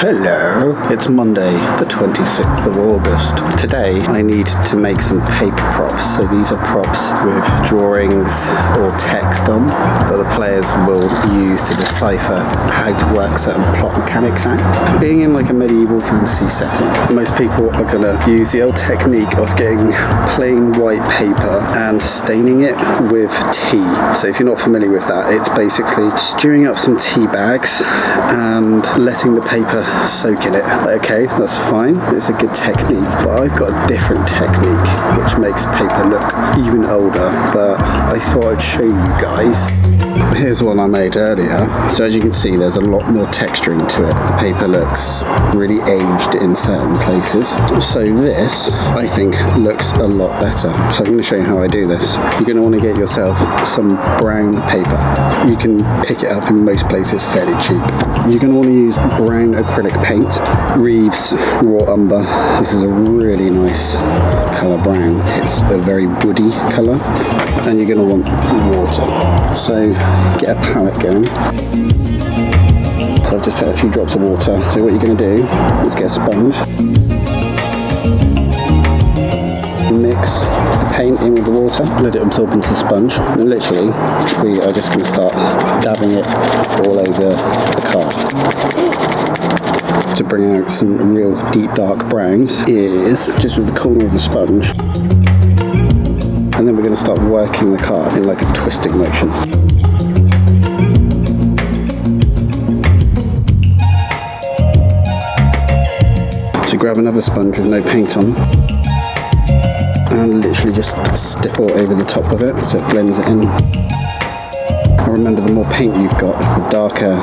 Hello, it's Monday, the 26th of August. Today I need to make some paper props. So these are props with drawings or text on that the players will use to decipher how to work certain plot mechanics out. Being in like a medieval fantasy setting, most people are going to use the old technique of getting plain white paper and staining it with tea. So if you're not familiar with that, it's basically stewing up some tea bags and letting the paper soak in it. Okay, that's fine, it's a good technique, but I've got a different technique which makes paper look even older, but I thought I'd show you guys. Here's one I made earlier. So as you can see, there's a lot more texturing to it. The paper looks really aged in certain places. So this, I think, looks a lot better. So I'm going to show you how I do this. You're going to want to get yourself some brown paper. You can pick it up in most places fairly cheap. You're going to want to use brown acrylic paint. Reeves Raw Umber. This is a really nice colour brown. It's a very woody colour. And you're going to want water. So get a palette going. So I've just put a few drops of water. So what you're going to do is get a sponge. Mix the paint in with the water, let it absorb into the sponge, and literally we are just going to start dabbing it all over the card. To bring out some real deep dark browns is just with the corner of the sponge, and then we're going to start working the card in like a twisting motion. So grab another sponge with no paint on and literally just stipple over the top of it so it blends it in. And remember, the more paint you've got, the darker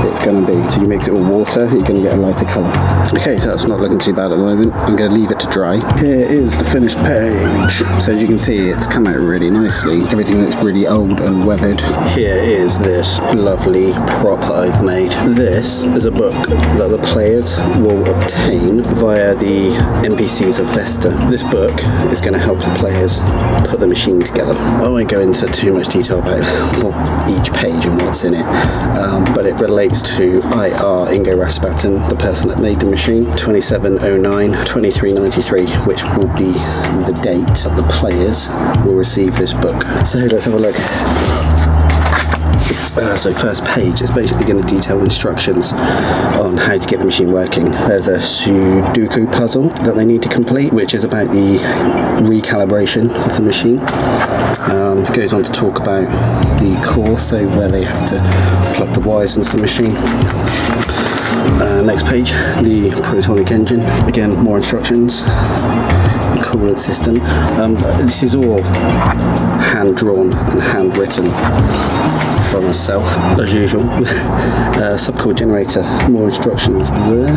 it's going to be. So you mix it with water, you're going to get a lighter colour. Okay, so that's not looking too bad at the moment. I'm going to leave it to dry. Here is the finished page. So as you can see, it's come out really nicely. Everything looks really old and weathered. Here is this lovely prop that I've made. This is a book that the players will obtain via the NPCs of Vesta. This book is going to help the players put the machine together. I won't go into too much detail about each page and what's in it, but it relates to IR Ingo Raspatin, the person that made the machine, 2709-2393, which will be the date that the players will receive this book. So let's have a look. So first page is basically going to detail instructions on how to get the machine working. There's a Sudoku puzzle that they need to complete, which is about the recalibration of the machine. It goes on to talk about the core, so where they have to plug the wires into the machine. Next page, the protonic engine. Again, more instructions. The coolant system. This is all hand-drawn and hand-written by myself, as usual. Subcore generator, more instructions there.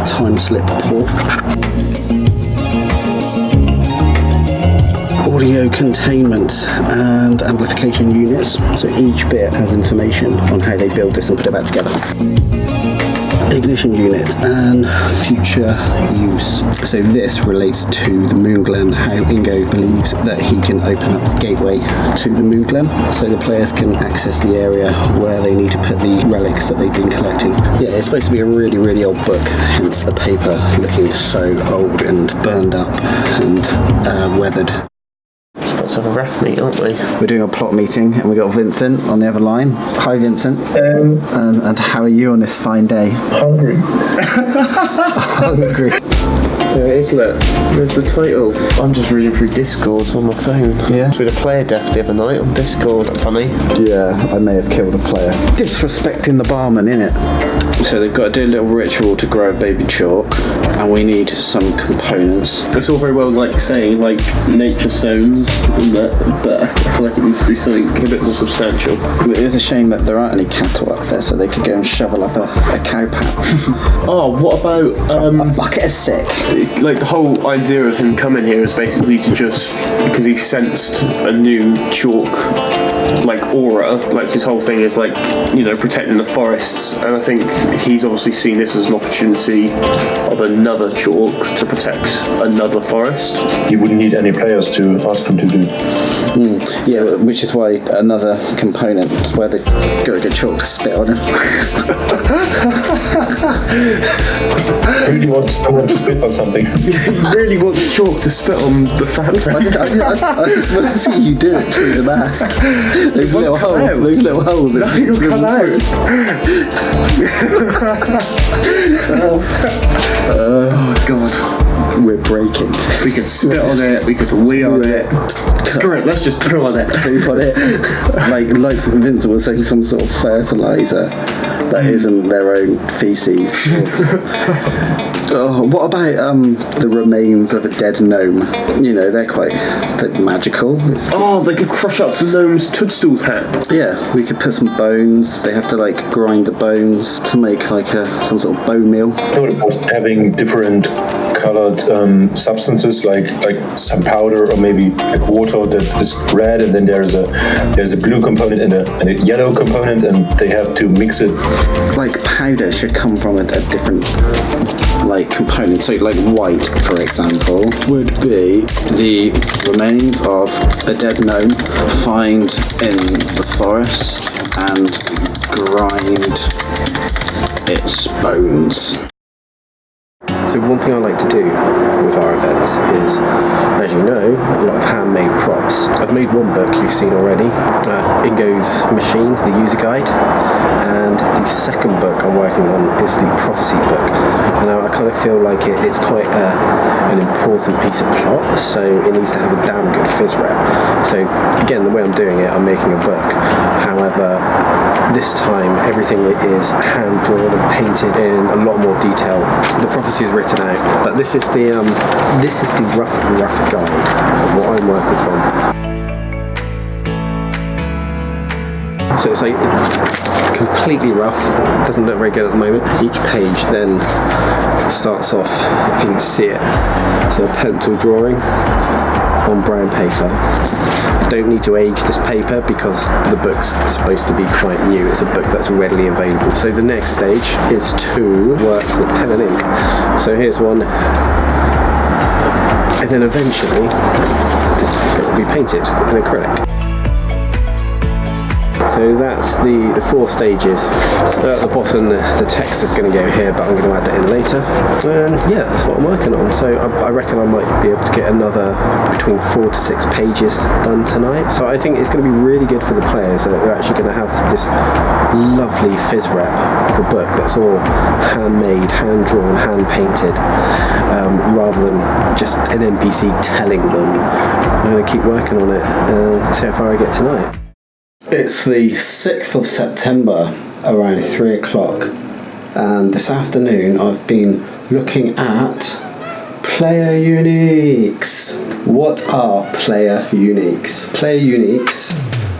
Time slip port. Audio containment and amplification units. So each bit has information on how they build this and put it back together. Ignition unit and future use. So this relates to the moon glen, how Ingo believes that he can open up the gateway to the moon glen so the players can access the area where they need to put the relics that they've been collecting. Yeah, it's supposed to be a really, really old book, hence the paper looking so old and burned up and weathered. Let's have a ref meet, aren't we? We're doing a plot meeting and we got Vincent on the other line. Hi Vincent. And how are you on this fine day? Hungry. Hungry. There it is, look. There's the title. I'm just reading through Discord on my phone. Yeah. We had a player death the other night on Discord. Funny. Yeah, I may have killed a player. Disrespecting the barman, innit? So they've got to do a little ritual to grow a baby chalk, and we need some components. It's all very well like saying like nature stones and that, but I feel like it needs to be something a bit more substantial. It is a shame that there aren't any cattle up there, so they could go and shovel up a cow patch. Oh, what about a bucket of sick? Like the whole idea of him coming here is basically to just because he sensed a new chalk like aura, like his whole thing is like, you know, protecting the forests, and I think he's obviously seen this as an opportunity of another chalk to protect another forest. You wouldn't need any players to ask him to do. Yeah, which is why another component is where they go get chalk to spit on him. Really want someone to spit on something. He really wants chalk to spit on the fabric. I just want to see you do it through the mask. Those little holes. Those little holes. No, you'll come out. Oh God. We're breaking. We could spit on it, we could wee on it. Screw it, let's just poo on it. Got it. Like Vincent was saying, some sort of fertilizer that isn't their own feces. Oh, what about the remains of a dead gnome? You know, they're magical. Oh, they could crush up the gnome's toadstool's hat. Yeah, we could put some bones. They have to grind the bones to make some sort of bone meal. I thought about having different colored substances, like some powder or maybe like water that is red, and then there's a blue component and a yellow component, and they have to mix it. Like powder should come from a different component. So white, for example, would be the remains of a dead gnome found in the forest and grind its bones. So one thing I like to do with our events is, as you know, a lot of handmade props. I've made one book you've seen already, Ingo's Machine, the user guide, and the second book I'm working on is the prophecy book. And I kind of feel like it's quite an important piece of plot, so it needs to have a damn good fizz rep. So again, the way I'm doing it, I'm making a book. However, this time everything is hand drawn and painted in a lot more detail. The prophecy is written out, but this is the rough guide of what I'm working from. So it's completely rough, doesn't look very good at the moment. Each page then starts off, if you can see it, so a pencil drawing on brown paper. I don't need to age this paper because the book's supposed to be quite new. It's a book that's readily available. So the next stage is to work with pen and ink. So here's one, and then eventually it will be painted in acrylic. So that's the 4 stages. So at the bottom the text is going to go here, but I'm going to add that in later. And yeah, that's what I'm working on. So I reckon I might be able to get another between 4 to 6 pages done tonight. So I think it's going to be really good for the players. They're actually going to have this lovely fizz rep of a book that's all handmade, hand drawn, hand painted, rather than just an NPC telling them. I'm going to keep working on it and see how far I get tonight. It's the 6th of September, around 3 o'clock, and this afternoon I've been looking at player uniques. What are player uniques? Player uniques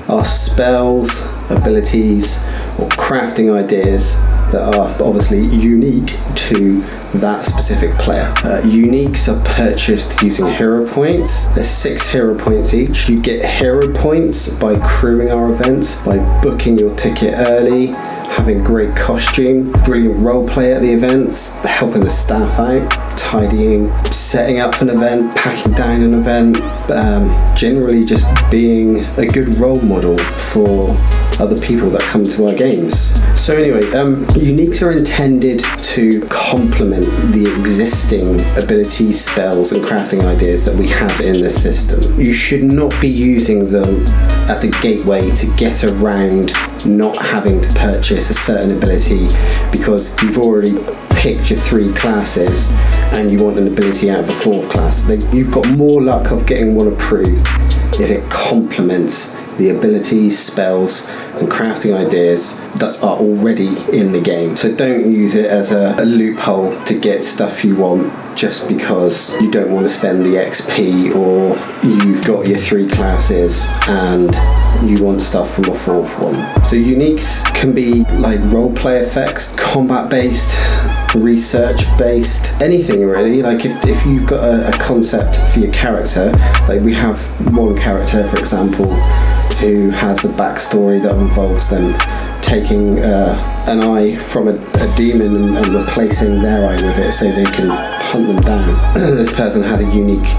are spells, abilities, or crafting ideas that are obviously unique to that specific player. Uniques are purchased using hero points. There's 6 hero points each. You get hero points by crewing our events, by booking your ticket early, having great costume, brilliant roleplay at the events, helping the staff out, tidying, setting up an event, packing down an event, generally just being a good role model for other people that come to our games. So anyway, uniques are intended to complement the existing abilities, spells and crafting ideas that we have in the system. You should not be using them as a gateway to get around not having to purchase a certain ability because you've already picked your 3 classes and you want an ability out of a 4th class. You've got more luck of getting one approved if it complements the abilities, spells and crafting ideas that are already in the game. So don't use it as a loophole to get stuff you want just because you don't want to spend the XP, or you've got your 3 classes and you want stuff from a 4th one. So uniques can be like roleplay effects, combat based, research based, anything really. Like if you've got a concept for your character, like we have one character for example who has a backstory that involves them taking an eye from a demon and replacing their eye with it so they can hunt them down. This person has a unique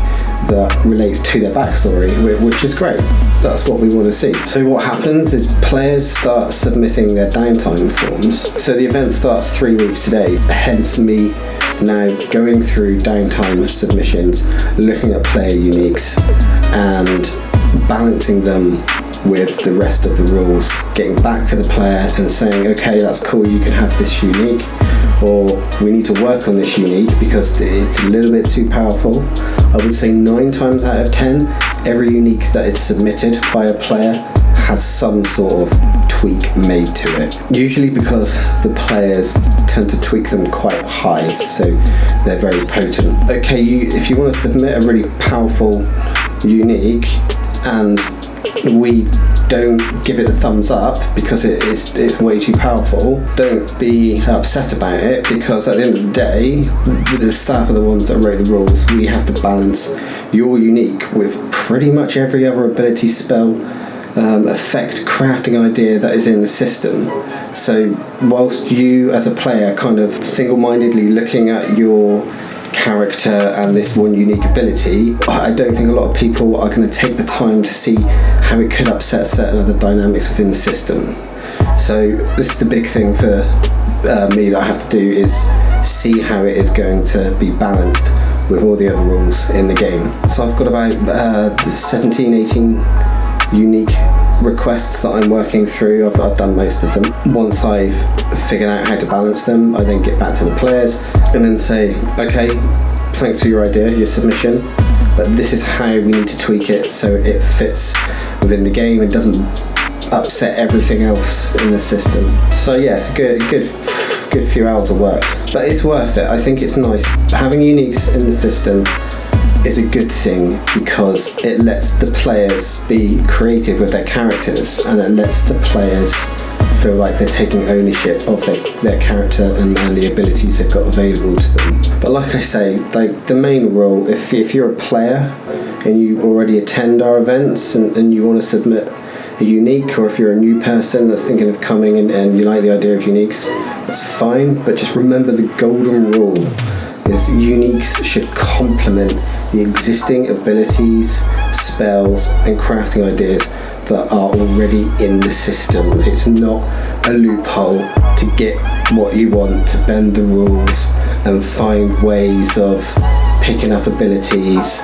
that relates to their backstory, which is great. That's what we want to see. So what happens is players start submitting their downtime forms. So the event starts 3 weeks today, hence me now going through downtime submissions, looking at player uniques and balancing them with the rest of the rules, getting back to the player and saying, okay, that's cool, you can have this unique, or we need to work on this unique because it's a little bit too powerful. I would say 9 times out of 10, every unique that is submitted by a player has some sort of tweak made to it. Usually because the players tend to tweak them quite high, so they're very potent. Okay, if you want to submit a really powerful unique and we don't give it the thumbs up because it's way too powerful, don't be upset about it, because at the end of the day, the staff are the ones that wrote the rules. We have to balance your unique with pretty much every other ability, spell, effect, crafting idea that is in the system. So whilst you as a player kind of single-mindedly looking at your character and this one unique ability, I don't think a lot of people are going to take the time to see how it could upset certain other dynamics within the system. So this is the big thing for me that I have to do, is see how it is going to be balanced with all the other rules in the game. So I've got about 17, 18 unique requests that I'm working through. I've done most of them. Once I've figured out how to balance them, I then get back to the players and then say, okay, thanks for your idea, your submission, but this is how we need to tweak it so it fits within the game and doesn't upset everything else in the system. So yeah, it's a good few hours of work, but it's worth it. I think it's nice. Having uniques in the system is a good thing because it lets the players be creative with their characters, and it lets the players feel like they're taking ownership of their character and the abilities they've got available to them. But like I say, like the main rule, if you're a player and you already attend our events and you want to submit a unique, or if you're a new person that's thinking of coming and you like the idea of uniques, that's fine, but just remember the golden rule is uniques should complement the existing abilities, spells and crafting ideas that are already in the system. It's not a loophole to get what you want, to bend the rules and find ways of picking up abilities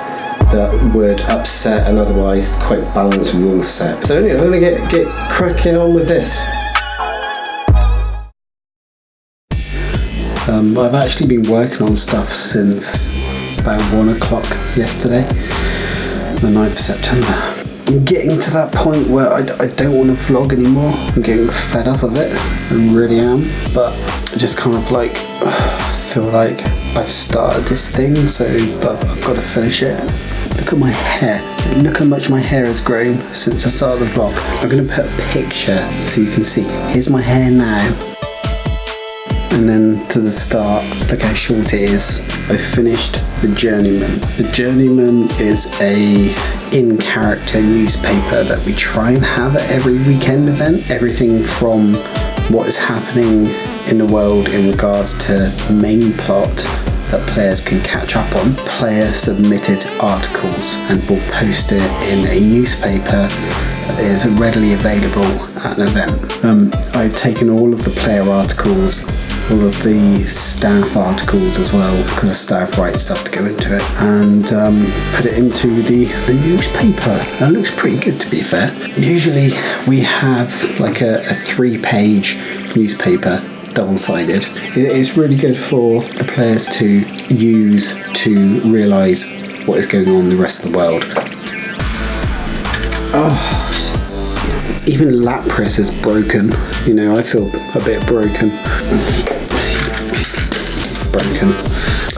that would upset an otherwise quite balanced rule set. So anyway, I'm going to get cracking on with this. I've actually been working on stuff since about 1 o'clock yesterday, the 9th of September. I'm getting to that point where I don't want to vlog anymore. I'm getting fed up of it, I really am, but I just kind of like feel like I've started this thing, so I've got to finish it. Look at my hair. Look how much my hair has grown since I started the vlog. I'm going to put a picture so you can see. Here's my hair now. And then to the start, look how short it is. I finished The Journeyman. The Journeyman is a in-character newspaper that we try and have at every weekend event. Everything from what is happening in the world in regards to main plot that players can catch up on. Player submitted articles, and we'll post it in a newspaper that is readily available at an event. I've taken all of the player articles, all of the staff articles as well, because the staff write stuff to go into it, and put it into the newspaper. That looks pretty good, to be fair. Usually we have like a 3-page newspaper, double-sided. It's really good for the players to use to realise what is going on in the rest of the world. Oh, even Lapras is broken. You know, I feel a bit broken.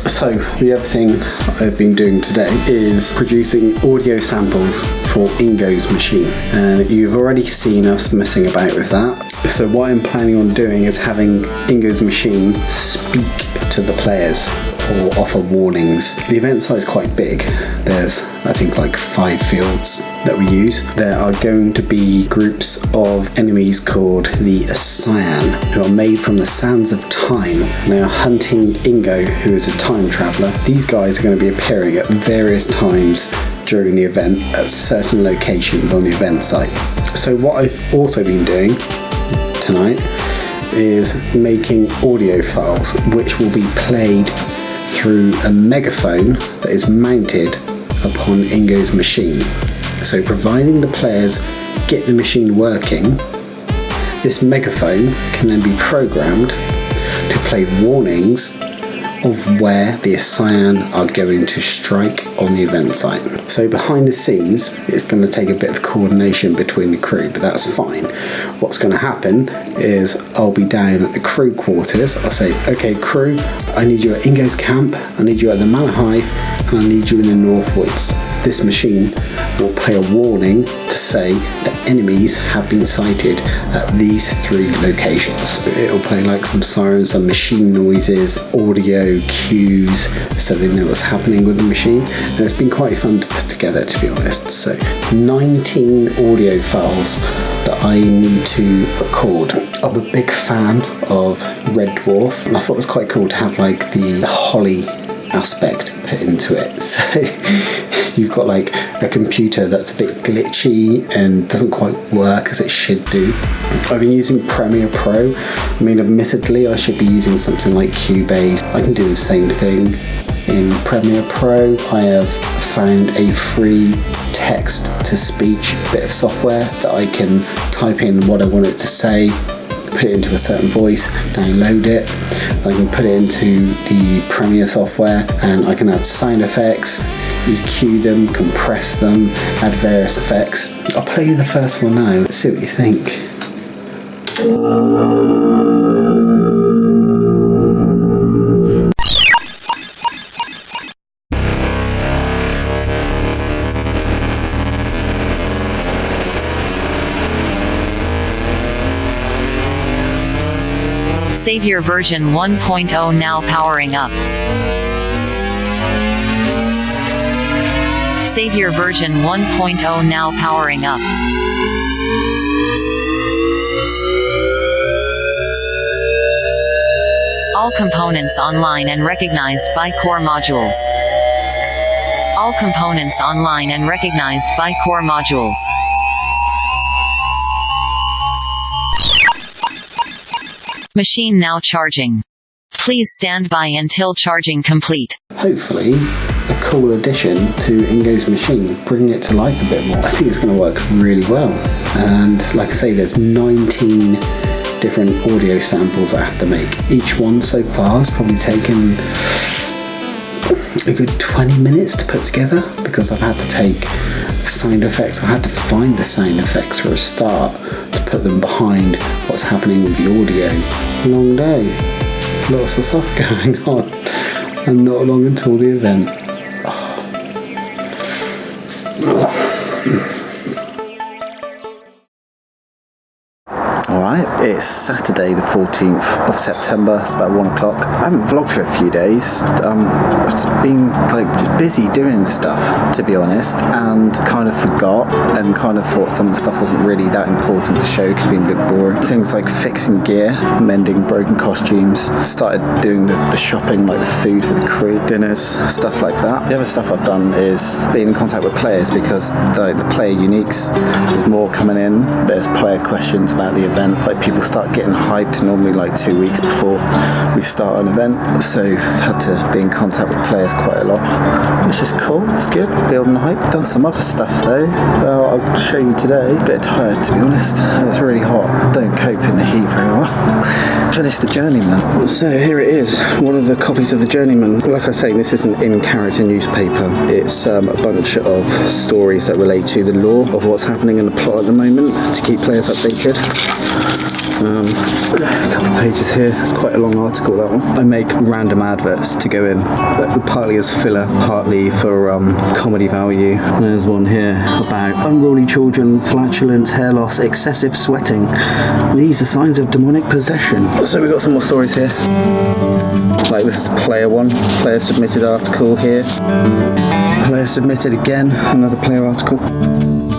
So the other thing I've been doing today is producing audio samples for Ingo's machine, and you've already seen us messing about with that. So what I'm planning on doing is having Ingo's machine speak to the players. or offer warnings. The event site is quite big. There's, I think, like 5 fields that we use. There are going to be groups of enemies called the Cyan, who are made from the sands of time. They are hunting Ingo, who is a time traveller. These guys are going to be appearing at various times during the event at certain locations on the event site. So what I've also been doing tonight is making audio files which will be played through a megaphone that is mounted upon Ingo's machine. So providing the players get the machine working, this megaphone can then be programmed to play warnings of where the Cyan are going to strike on the event site. So behind the scenes, it's going to take a bit of coordination between the crew, but that's fine. What's going to happen is I'll be down at the crew quarters. I'll say, okay crew, I need you at Ingo's camp, I need you at the Manor Hive, and I need you in the North Woods. This machine will play a warning to say that enemies have been sighted at these 3 locations. It'll play like some sirens, some machine noises, audio cues, so they know what's happening with the machine. And it's been quite fun to put together, to be honest. So 19 audio files that I need to record. I'm a big fan of Red Dwarf, and I thought it was quite cool to have like the holly aspect put into it. So you've got like a computer that's a bit glitchy and doesn't quite work as it should do. I've been using Premiere Pro. I mean, admittedly I should be using something like Cubase. I can do the same thing in Premiere Pro. I have found a free text-to-speech bit of software that I can type in what I want it to say, put it into a certain voice, download it. I can put it into the Premiere software and I can add sound effects, EQ them, compress them, add various effects. I'll play you the first one now. Let's see what you think. Savior version 1.0 now powering up. Savior version 1.0 now powering up. All components online and recognized by core modules. All components online and recognized by core modules. Machine now charging. Please stand by until charging complete. Hopefully, a cool addition to Ingo's machine, bringing it to life a bit more. I think it's going to work really well. And like I say, there's 19 different audio samples I have to make. Each one so far has probably taken a good 20 minutes to put together because I've had to take sound effects. I had to find the sound effects for a start to put them behind what's happening with the audio. Long day, lots of stuff going on, and not long until the event. Alright, it's Saturday the 14th of September, it's about 1 o'clock. I haven't vlogged for a few days. I've just been just busy doing stuff, to be honest, and kind of forgot and kind of thought some of the stuff wasn't really that important to show because it's been a bit boring. Things like fixing gear, mending broken costumes, started doing the shopping, like the food for the crew, dinners, stuff like that. The other stuff I've done is being in contact with players because the player uniques, there's more coming in, there's player questions about the event. Like people start getting hyped normally like 2 weeks before we start an event, so I've had to be in contact with players quite a lot, which is cool. It's good, building the hype. Done some other stuff though. I'll show you today. A bit tired, to be honest. It's really hot. Don't cope in the heat very well. Finished the Journeyman. So here it is, one of the copies of the Journeyman. Like I say, this is an in-character newspaper. It's a bunch of stories that relate to the lore of what's happening in the plot at the moment to keep players updated. A couple of pages here. It's quite a long article, that one. I make random adverts to go in, partly as filler, partly for comedy value. There's one here about unruly children, flatulence, hair loss, excessive sweating. These are signs of demonic possession. So we've got some more stories here. Like this is a player one, player submitted article here. Player submitted again, another player article.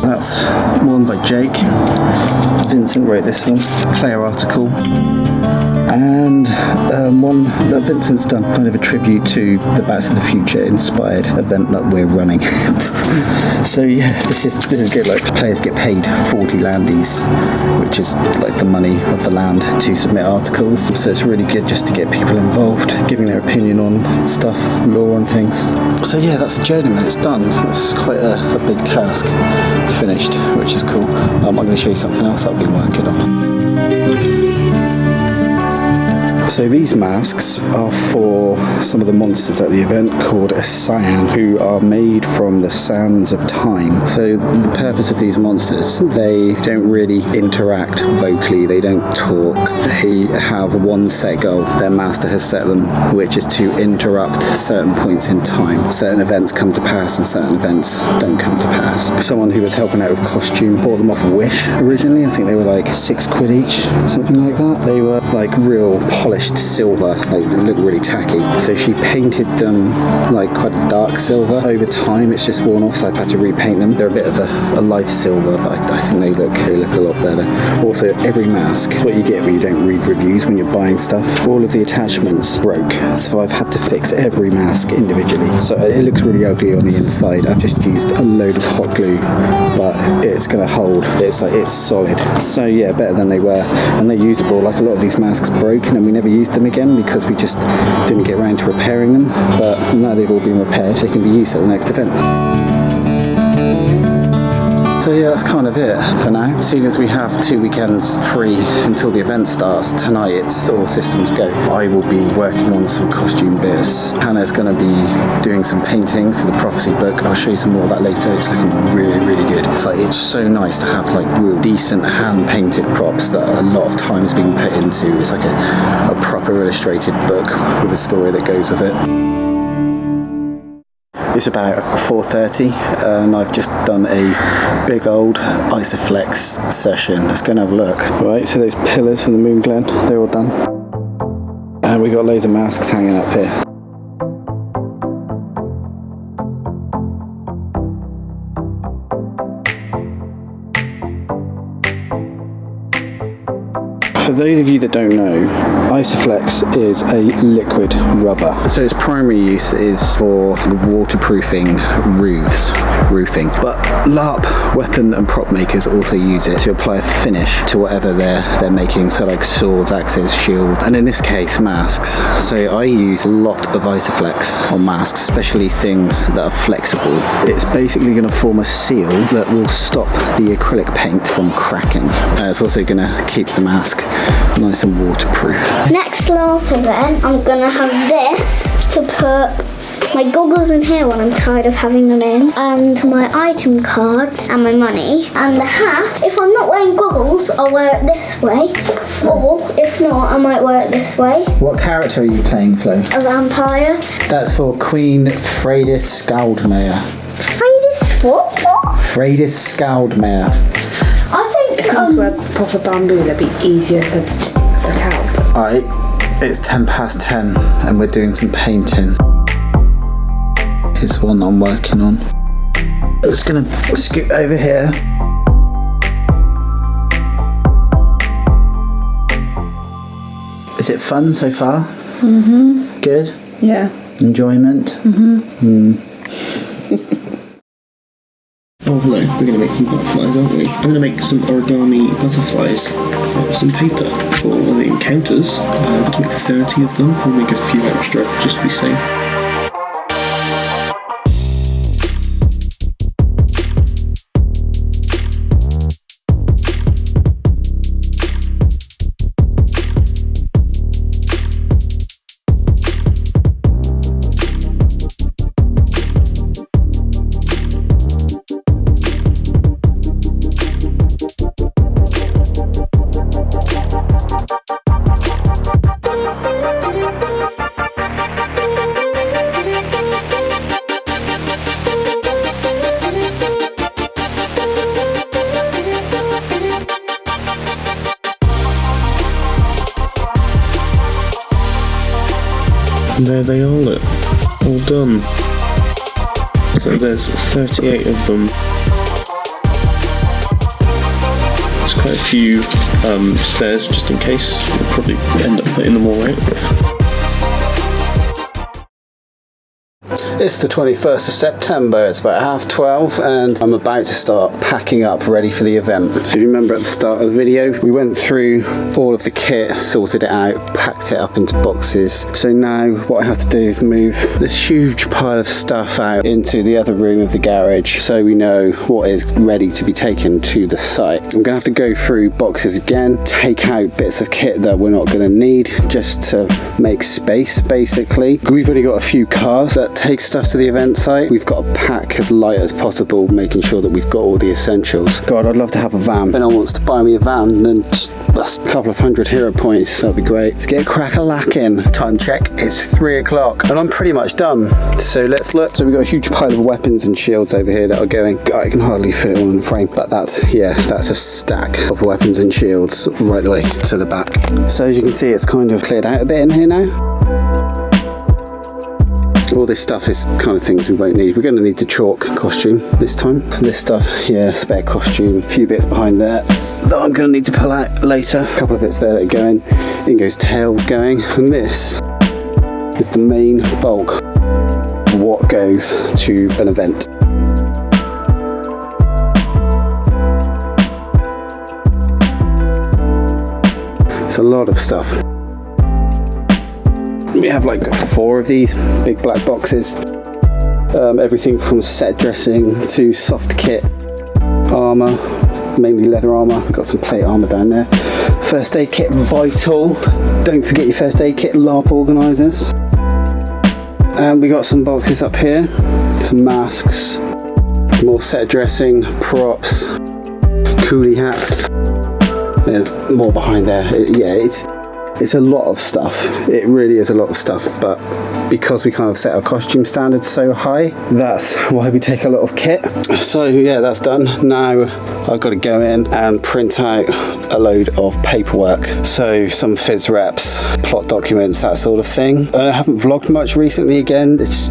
That's one by Jake. Vincent wrote this one, player article. And one that Vincent's done, kind of a tribute to the Back to the Future inspired event that we're running. So yeah, this is good. Like players get paid 40 landies, which is like the money of the land, to submit articles. So it's really good just to get people involved, giving their opinion on stuff, lore and things. So yeah, that's the journeyman. It's done. It's quite a big task. Finished, which is cool. I'm going to show you something else that I've been working on. So these masks are for some of the monsters at the event called a cyan, who are made from the sands of time. So the purpose of these monsters, they don't really interact vocally, they don't talk. They have one set goal. Their master has set them, which is to interrupt certain points in time. Certain events come to pass and certain events don't come to pass. Someone who was helping out with costume bought them off Wish originally. I think they were like £6 each, something like that. They were like real polished silver, like they look really tacky. So she painted them like quite a dark silver. Over time it's just worn off, so I've had to repaint them. They're a bit of a lighter silver, but I think they look a lot better. Also, every mask, what you get when you don't read reviews when you're buying stuff, all of the attachments broke, so I've had to fix every mask individually. So it looks really ugly on the inside. I've just used a load of hot glue, but it's gonna hold. It's solid. So yeah, better than they were, and they're usable. Like a lot of these masks broke and we never used them again because we just didn't get around to repairing them, but now they've all been repaired, they can be used at the next event. So yeah, that's kind of it for now. Seeing as we have 2 weekends free until the event starts, tonight it's all systems go. I will be working on some costume bits. Hannah's going to be doing some painting for the Prophecy book. I'll show you some more of that later. It's looking really, really good. It's so nice to have like real decent hand-painted props that a lot of time is being put into. It's like a proper illustrated book with a story that goes with it. It's about 4:30 and I've just done a big old ISOFLEX session. Let's go and have a look. Right, so those pillars from the Moon Glen, they're all done. And we got loads of masks hanging up here. For those of you that don't know, ISOFLEX is a liquid rubber. So its primary use is for waterproofing roofing. But LARP weapon and prop makers also use it to apply a finish to whatever they're making. So like swords, axes, shields, and in this case, masks. So I use a lot of ISOFLEX on masks, especially things that are flexible. It's basically going to form a seal that will stop the acrylic paint from cracking. It's also going to keep the mask nice and waterproof. Next LARP event, I'm gonna have this to put my goggles in here when I'm tired of having them in, and my item cards and my money, and the hat. If I'm not wearing goggles, I'll wear it this way, or if not, I might wear it this way. What character are you playing, Flo? A vampire. That's for Queen Freydis Skaldmere. Freydis what? Freydis Skaldmere. I think If these were proper bamboo, they'd be easier to flick out. Alright, it's 10:10 and we're doing some painting. Here's one I'm working on. I'm just gonna scoot over here. Is it fun so far? Mm-hmm. Good? Yeah. Enjoyment? Oh hello, we're going to make some butterflies, aren't we? I'm going to make some origami butterflies out of some paper for the encounters. I'm going to make 30 of them. We'll make a few extra just to be safe. And there they are, look. All done. So there's 38 of them. There's quite a few spares just in case. We'll probably end up putting them all out. It's the 21st of September, it's about 12:30 and I'm about to start packing up ready for the event. So you remember at the start of the video, we went through all of the kit, sorted it out, packed it up into boxes. So now what I have to do is move this huge pile of stuff out into the other room of the garage so we know what is ready to be taken to the site. I'm gonna have to go through boxes again, take out bits of kit that we're not gonna need just to make space basically. We've only got a few cars that take stuff to the event site. We've got to pack as light as possible, making sure that we've got all the essentials. God, I'd love to have a van. If anyone wants to buy me a van, then just a couple of hundred hero points, that'd be great. Let's get crack-a-lacking. Time check, it's 3 o'clock and I'm pretty much done. So let's look. So we've got a huge pile of weapons and shields over here that are going. I can hardly fit it all in the frame, but that's a stack of weapons and shields right the way to the back. So as you can see, it's kind of cleared out a bit in here now. All this stuff is kind of things we won't need. We're going to need the chalk costume this time. This stuff, yeah, spare costume, a few bits behind there that I'm going to need to pull out later. A couple of bits there that are going. Ingo's tail's going. And this is the main bulk of what goes to an event. It's a lot of stuff. We have like 4 of these big black boxes. Everything from set dressing to soft kit, armour, mainly leather armour. We've got some plate armour down there. First aid kit, vital. Don't forget your first aid kit, LARP organisers. And we got some boxes up here, some masks, more set dressing, props, coolie hats. There's more behind there. It's a lot of stuff. It really is a lot of stuff, but because we kind of set our costume standards so high, that's why we take a lot of kit. So yeah, that's done. Now I've got to go in and print out a load of paperwork. So some phys reps, plot documents, that sort of thing. I haven't vlogged much recently again. It's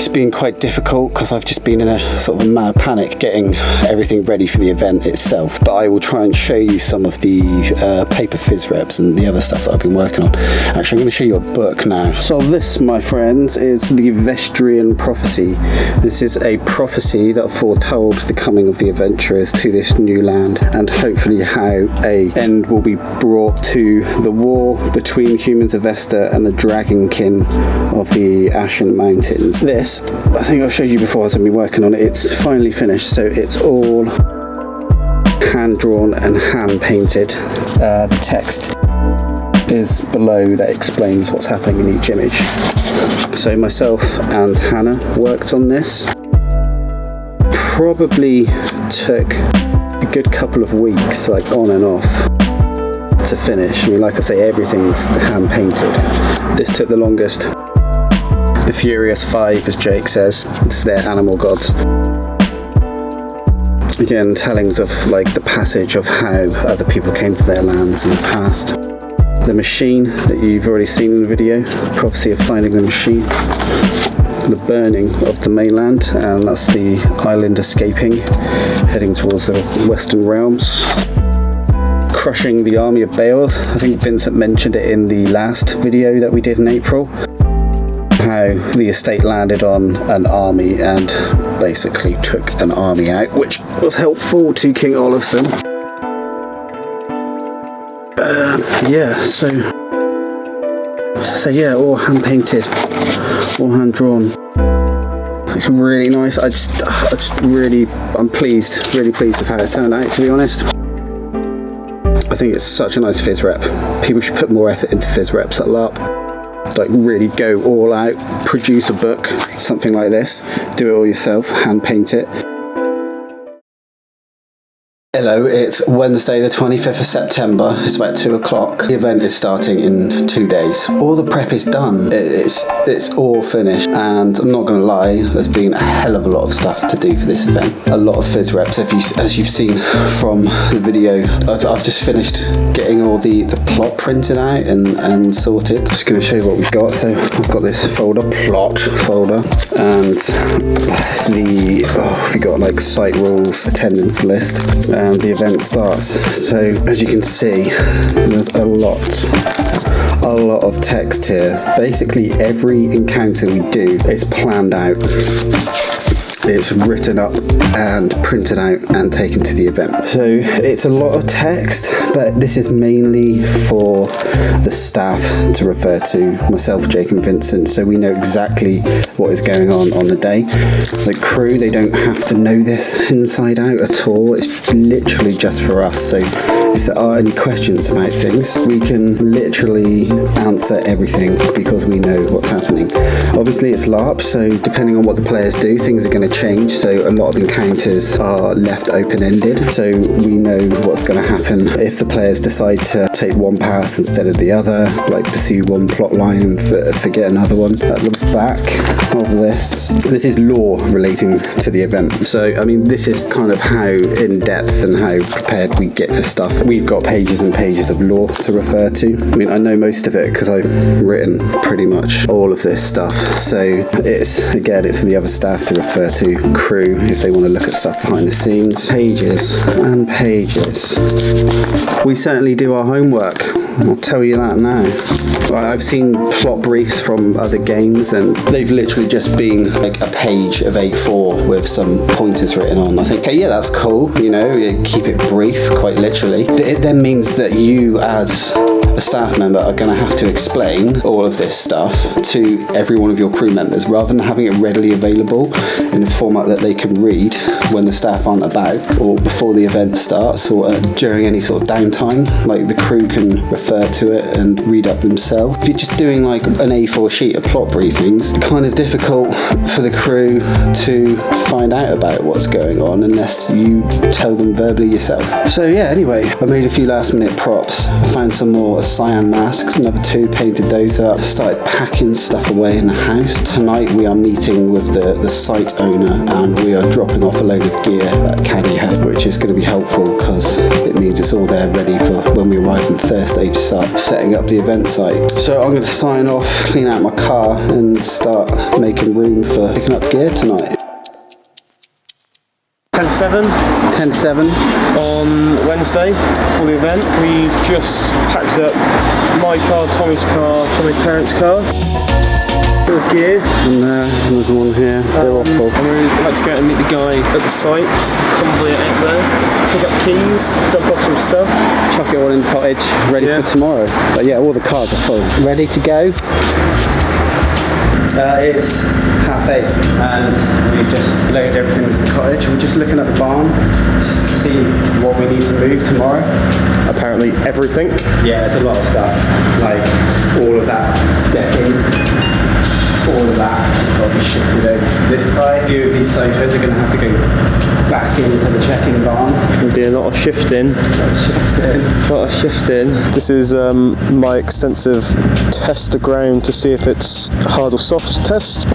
been quite difficult because I've just been in a sort of a mad panic getting everything ready for the event itself. But I will try and show you some of the paper phys reps and the other stuff that I've been working on. Actually, I'm going to show you a book now. So this, my friends, is the VESTRIAN prophecy. This is a prophecy that foretold the coming of the adventurers to this new land and hopefully how a end will be brought to the war between humans of Vesta and the dragonkin of the Ashen Mountains. This, I think I've showed you before as I've been working on it. It's finally finished, so it's all hand drawn and hand painted. The text is below that explains what's happening in each image. So myself and Hannah worked on this. Probably took a good couple of weeks, like on and off, to finish. I mean, like I say, everything's hand painted. This took the longest. The Furious Five, as Jake says, it's their animal gods. Again, tellings of like the passage of how other people came to their lands in the past. The machine that you've already seen in the video, prophecy of finding the machine. The burning of the mainland, and that's the island escaping, heading towards the Western Realms. Crushing the army of Bales. I think Vincent mentioned it in the last video that we did in April. How the estate landed on an army and basically took an army out, which was helpful to King Olafson. Yeah, all hand painted, all hand drawn. It's really nice. I'm pleased, really pleased with how it's turned out, to be honest. I think it's such a nice phys rep. People should put more effort into phys reps at LARP. Like really go all out, produce a book, something like this, do it all yourself, hand paint it. Hello, it's Wednesday the 25th of September, it's about 2 o'clock. The event is starting in 2 days. All the prep is done, it's all finished, and I'm not going to lie, there's been a hell of a lot of stuff to do for this event. A lot of phys reps, as you've seen from the video. I've just finished getting all the plot printed out and sorted. Just going to show you what we've got. So I've got this folder, plot folder, and we got like site rules, attendance list. And the event starts. So as you can see, there's a lot of text here. Basically every encounter we do is planned out. It's written up and printed out and taken to the event. So it's a lot of text, but this is mainly for the staff to refer to, myself, Jake and Vincent, so we know exactly what is going on the day. The crew, they don't have to know this inside out at all. It's literally just for us. So if there are any questions about things, we can literally answer everything because we know what's happening. Obviously it's LARP, so depending on what the players do, things are going to change. So a lot of encounters are left open-ended, so we know what's going to happen if the players decide to take one path instead of the other, like pursue one plot line and forget another one. At the back of this is lore relating to the event. So I mean, this is kind of how in depth and how prepared we get for stuff. We've got pages and pages of lore to refer to. I mean, I know most of it because I've written pretty much all of this stuff. So it's for the other staff to refer to, crew if they want to look at stuff behind the scenes. Pages and pages. We certainly do our homework, I'll tell you that now. I've seen plot briefs from other games and they've literally just been like a page of A4 with some pointers written on. I think, okay, yeah, that's cool, you know, you keep it brief, quite literally. It then means that you as a staff member are going to have to explain all of this stuff to every one of your crew members rather than having it readily available in a format that they can read when the staff aren't about, or before the event starts, or during any sort of downtime. Like the crew can refer to it and read up themselves. If you're just doing like an A4 sheet of plot briefings, it's kind of difficult for the crew to find out about what's going on unless you tell them verbally yourself. So yeah, anyway, I made a few last minute props. I found some more cyan masks, another 2 painted those up. Started packing stuff away in the house. Tonight we are meeting with the site owner and we are dropping off a load of gear at Caddy Hut, which is going to be helpful because it means it's all there ready for when we arrive on Thursday to start setting up the event site. So I'm going to sign off, clean out my car and start making room for picking up gear tonight. 10 to 7. 10 to 7. On Wednesday for the event. We've just packed up my car, Tommy's parents' car. With gear. And there's one here. They're all full. And we're about to go and meet the guy at the site, convoy it out there, pick up keys, dump off some stuff. Chuck it all in the cottage, ready for tomorrow. But yeah, all the cars are full. Ready to go? It's 8:30 and we've just loaded everything into the cottage. We're just looking at the barn just to see what we need to move tomorrow. Apparently everything. Yeah, it's a lot of stuff. Like all of that decking, all of that has got to be shifted over to this side. A few of these sofas are going to have to go back into the check-in barn. There'll be a lot of shifting. A lot of shifting. This is my extensive test the ground to see if it's hard or soft test.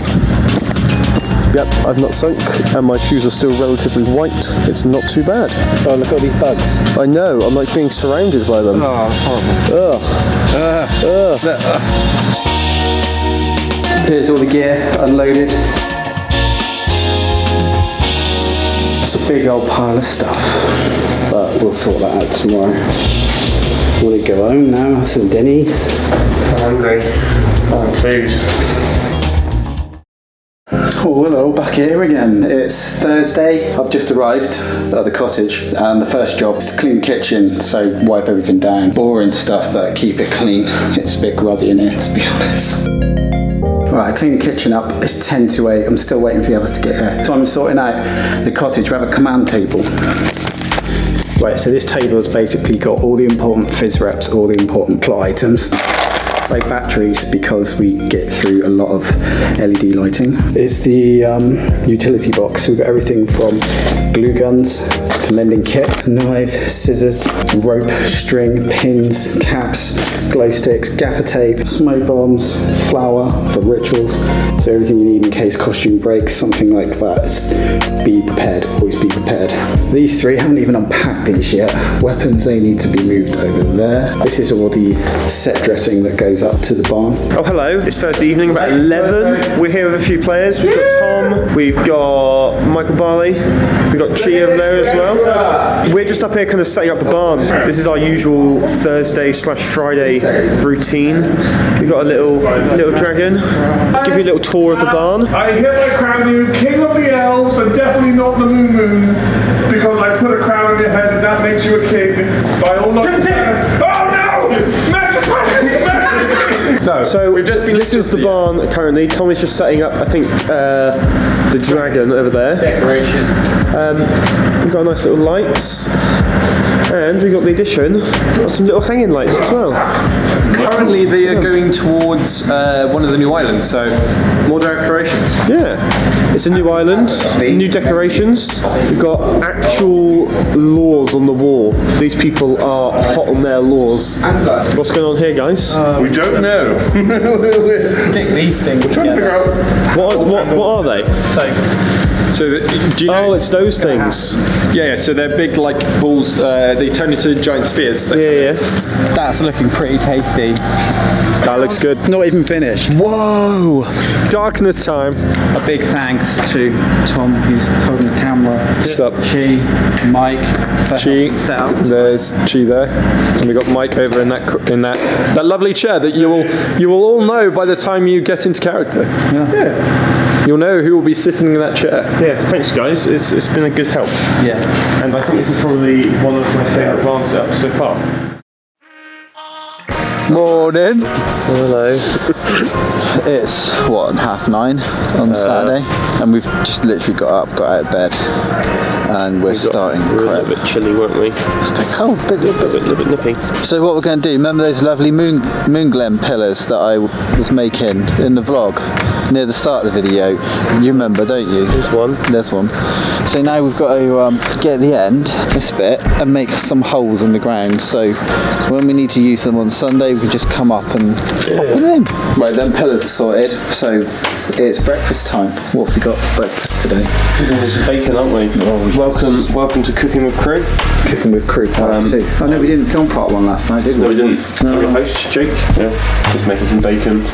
Yep, I've not sunk and my shoes are still relatively white. It's not too bad. Oh, look at all these bugs. I know, I'm like being surrounded by them. Oh, it's horrible. Here's all the gear unloaded. It's a big old pile of stuff, but we'll sort that out tomorrow. I want to go home now, have some Denny's. I'm hungry. I want food. Oh, hello, back here again. It's Thursday. I've just arrived at the cottage and the first job is to clean the kitchen, so wipe everything down. Boring stuff, but keep it clean. It's a bit grubby in here, to be honest. Right, I cleaned the kitchen up. It's 10 to 8. I'm still waiting for the others to get here. So I'm sorting out the cottage. We have a command table. Right, so this table has basically got all the important phys reps, all the important plot items. like batteries because we get through a lot of LED lighting. It's the utility box. We've got everything from glue guns for mending kit, knives, scissors, rope, string, pins, caps, glow sticks, gaffer tape, smoke bombs, flour for rituals. So everything you need in case costume breaks, something like that. Be prepared, always be prepared. These three, haven't even unpacked these yet. Weapons, they need to be moved over there. This is all the set dressing that goes up to the barn. Oh, hello. It's Thursday evening, about 11. We're here with a few players. We've got Tom, we've got Michael Barley, we've got Chi over there as well. We're just up here kind of setting up the barn. This is our usual Thursday/Friday routine. We've got a little dragon. Give you a little tour of the barn. I hereby crown you King of the Elves and definitely not the Moon because I put a crown on your head and that makes you a king. By all logic. Oh no! No, So this is the barn currently. Tommy's just setting up, I think, the dragon over there. Decoration. We've got nice little lights. And we've got the addition of some little hanging lights as well. Currently they are going towards one of the new islands, so more decorations. Yeah, it's a new island, new decorations. We've got actual laws on the wall. These people are hot on their laws. What's going on here, guys? we don't know. Stick these things Trying to figure out. What are they? So do you know? Oh, it's those things. Yeah, so they're big like balls, they turn into giant spheres. Yeah. That's looking pretty tasty. That looks good. Not even finished. Whoa! Darkness time. A big thanks to Tom, who's holding the camera. What's up? Chi, Mike, for helping set up. There's Chi there, and we got Mike over in that lovely chair that you will all know by the time you get into character. Yeah. You'll know who will be sitting in that chair. Yeah, thanks guys. It's been a good help. Yeah. And I think this is probably one of my favourite barn setups so far. Morning. Hello. It's what, 9:30 on Saturday, and we've just literally got out of bed, and we're starting We were a prep. little bit chilly, weren't we? It's a bit cold, A little bit nippy. So what we're going to do? Remember those lovely moon glen pillars that I was making in the vlog near the start of the video? You remember, don't you? There's one. There's one. So now we've got to get at the end, this bit, and make some holes in the ground. So when we need to use them on Sunday, we can just come up and pop them in. Right, them pillars are sorted. So it's breakfast time. What have we got for breakfast today? There's bacon, aren't we? Welcome to Cooking with Crew. Cooking with Crew Part 2. Oh no, we didn't film Part 1 last night, did we? No, we didn't. I'm your host, Jake. Yeah, just making some bacon.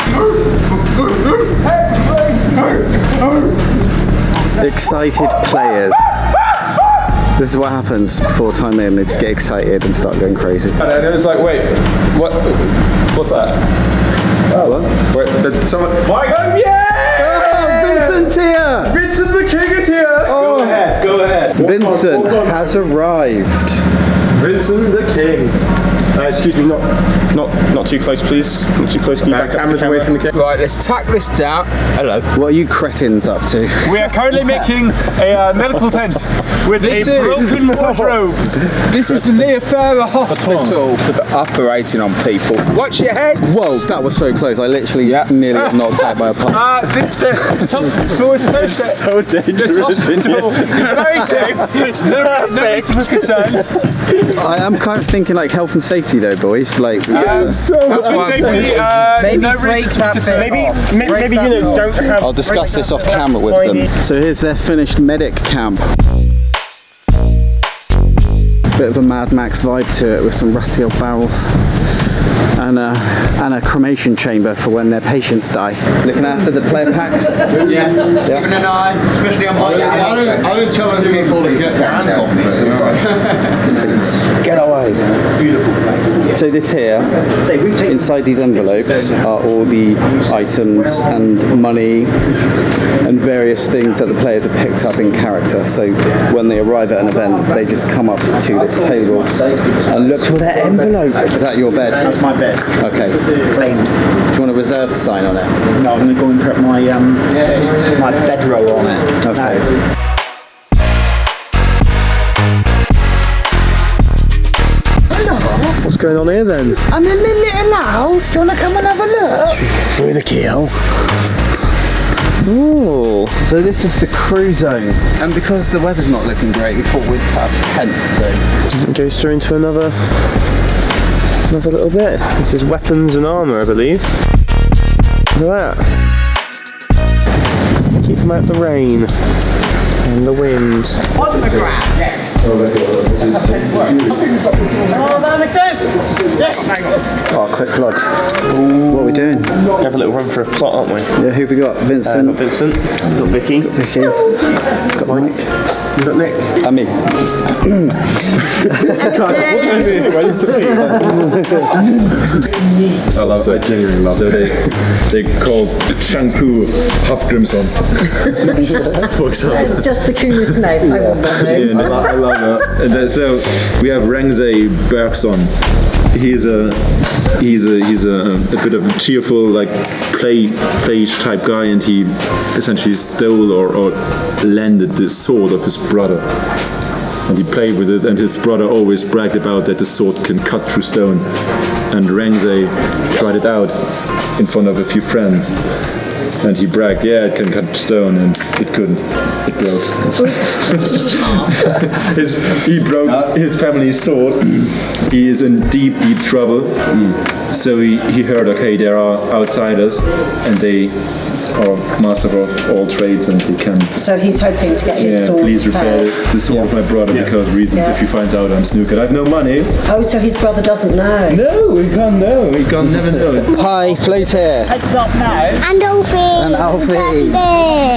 Excited players. This is what happens before time in. They just get excited and start going crazy. And it was like, wait, what's that? Oh, what? Wait, did someone? Mike! Vincent's here! Vincent the King is here! Go ahead. Vincent has arrived. Vincent the King. Excuse me, not too close, please. Not too close. Can you back up the Cameras away camera? from the camera. Right, let's tack this down. Hello. What are you cretins up to? We are currently making a medical tent with a broken wardrobe. This is the Neothera Hospital operating on people. Watch your head. Whoa, that was so close. I literally nearly got knocked out by a pump. This hospital is So dangerous. This hospital is very safe. It's no reason for concern. I am kind of thinking like health and safety though, boys. Like, That's what Maybe no break reason that for concern. bit Maybe you know, don't have. I'll discuss this off camera with them. So here's their finished medic camp. Bit of a Mad Max vibe to it with some rusty old barrels and a cremation chamber for when their patients die. Looking after the player packs. Keeping an eye, especially on my I don't tell people to get their hands off me. Get away. Beautiful place. So this here, inside these envelopes are all the items and money and various things that the players have picked up in character. So when they arrive at an event, they just come up to this table and look for their envelope. Is that your bed? That's my bed. Okay. Claimed. Do you want a reserved sign on it? No, I'm going to go and put my my bedroll on it. Okay. What's going on here then? I'm in my little owls? Do you want to come and have a look? Through the keyhole. Ooh. So this is the crew zone, and because the weather's not looking great, we thought we'd have tents. So It goes through into another little bit. This is weapons and armour, I believe. Look at that. Keep them out the rain and the wind. On the ground, yeah. Oh, that makes sense! Yes! oh, quick vlog. What are we doing? Have a little run for a plot, aren't we? Yeah, who have we got? Vincent. Got Vincent. Got Vicky. Vicky. Got Mike. You got Nick. And me. I love it. I genuinely love it. So they called Shampoo Hafgrimson. For example. It's just the coolest name. I love that name. Yeah, I love it. And then, so we have Rangzay Bergson. He's a bit of a cheerful, like play-ish type guy, and he essentially stole or lended the sword of his brother. And he played with it, and his brother always bragged about that the sword can cut through stone. And Rangzay tried it out in front of a few friends. And he bragged, yeah, it can cut stone, and it couldn't. It broke. He broke his family's sword. He is in deep, deep trouble. So he heard, okay, there are outsiders, and they are master of all trades, and they can. So he's hoping to get his sword please repair repaired. the sword of my brother because if he finds out I'm snookered, I have no money. Oh, so his brother doesn't know. No, we can't know. We can't never know. Hi, Flo's here. Heads up now. And Alfie. And Alfie. Dirty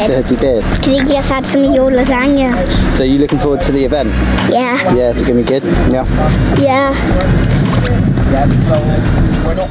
Dirty Beard. beard. Because he just had some of your lasagna. So you looking forward to the event? Yeah. Yeah, it's gonna be good. Yeah. Yeah. Yeah, so we're not.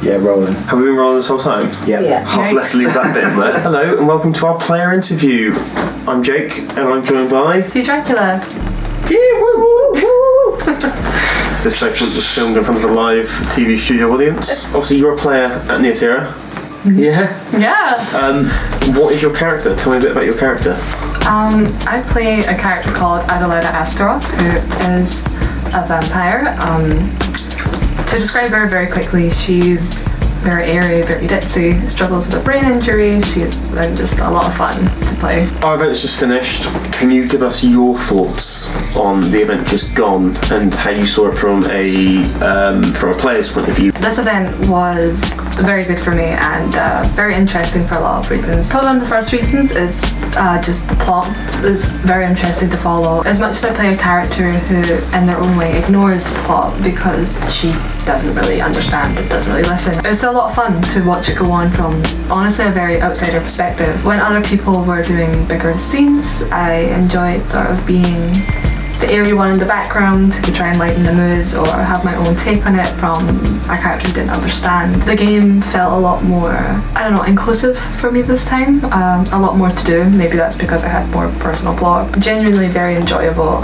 Yeah, rolling. Have we been rolling this whole time? Yeah. Oh, let's leave that bit in there. Hello and welcome to our player interview. I'm Jake and I'm joined by... DRACULA. Yeah, woo, woo. This segment was filmed in front of a live TV studio audience. Obviously, you're a player at Neothera. Yeah? Yeah. What is your character? Tell me a bit about your character. I play a character called Adelaida Astaroth, who is a vampire. To describe her very quickly, she's very airy, very ditzy, struggles with a brain injury. She's just a lot of fun to play. Our event's just finished. Can you give us your thoughts on the event just gone and how you saw it from a player's point of view? This event was very good for me and very interesting for a lot of reasons. Probably one of the first reasons is just the plot is very interesting to follow. As much as I play a character who in their own way ignores the plot because she doesn't really understand and doesn't really listen, it was still a lot of fun to watch it go on from honestly a very outsider perspective. When other people were doing bigger scenes, I enjoyed sort of being the airy one in the background who could try and lighten the moods or have my own take on it from a character who didn't understand. The game felt a lot more, inclusive for me this time. A lot more to do. Maybe that's because I had more personal plot. Genuinely very enjoyable.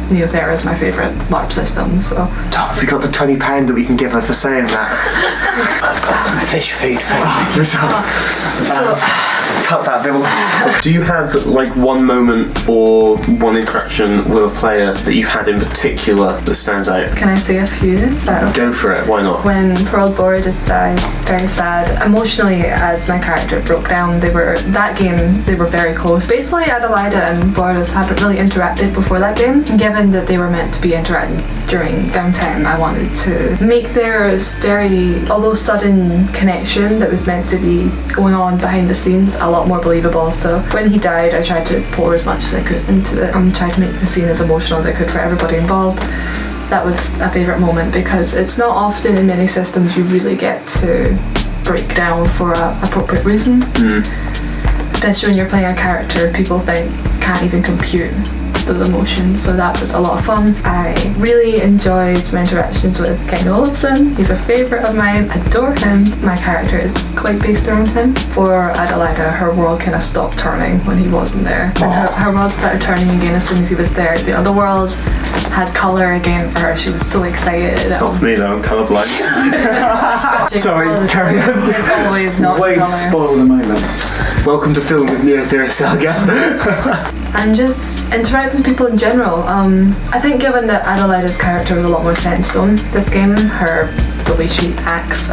Neothera is my favourite LARP system, so... Tom, we got the £20 that we can give her for saying that. I've got some fish food for you. Cut that, Bill. Do you have like one moment or one interaction with a player that you had in particular that stands out? Can I say a few? So, go for it, why not? When poor old Bora just died, very sad. Emotionally, as my character broke down, they were very close. Basically, Adelaida and Boris hadn't really interacted before that game. Given that they were meant to be interacting during downtime, I wanted to make theirs although sudden connection that was meant to be going on behind the scenes a lot more believable. So when he died, I tried to pour as much as I could into it and tried to make the scene as emotional as I could for everybody involved. That was a favourite moment because it's not often in many systems you really get to break down for an appropriate reason. Especially when you're playing a character people think can't even compute those emotions, so that was a lot of fun. I really enjoyed my interactions with King Olafsson. He's a favourite of mine, adore him. My character is quite based around him. For Adelaida, her world kind of stopped turning when he wasn't there. And her world started turning again as soon as he was there. The world had colour again for her. She was so excited. Not for me though, I'm colourblind. Sorry, carry on. It's always not Way to colour. spoil the moment. Welcome to Film with Neothera Saga. And just interact with people in general. I think given that Adelaida's character was a lot more set in stone this game, the way she acts,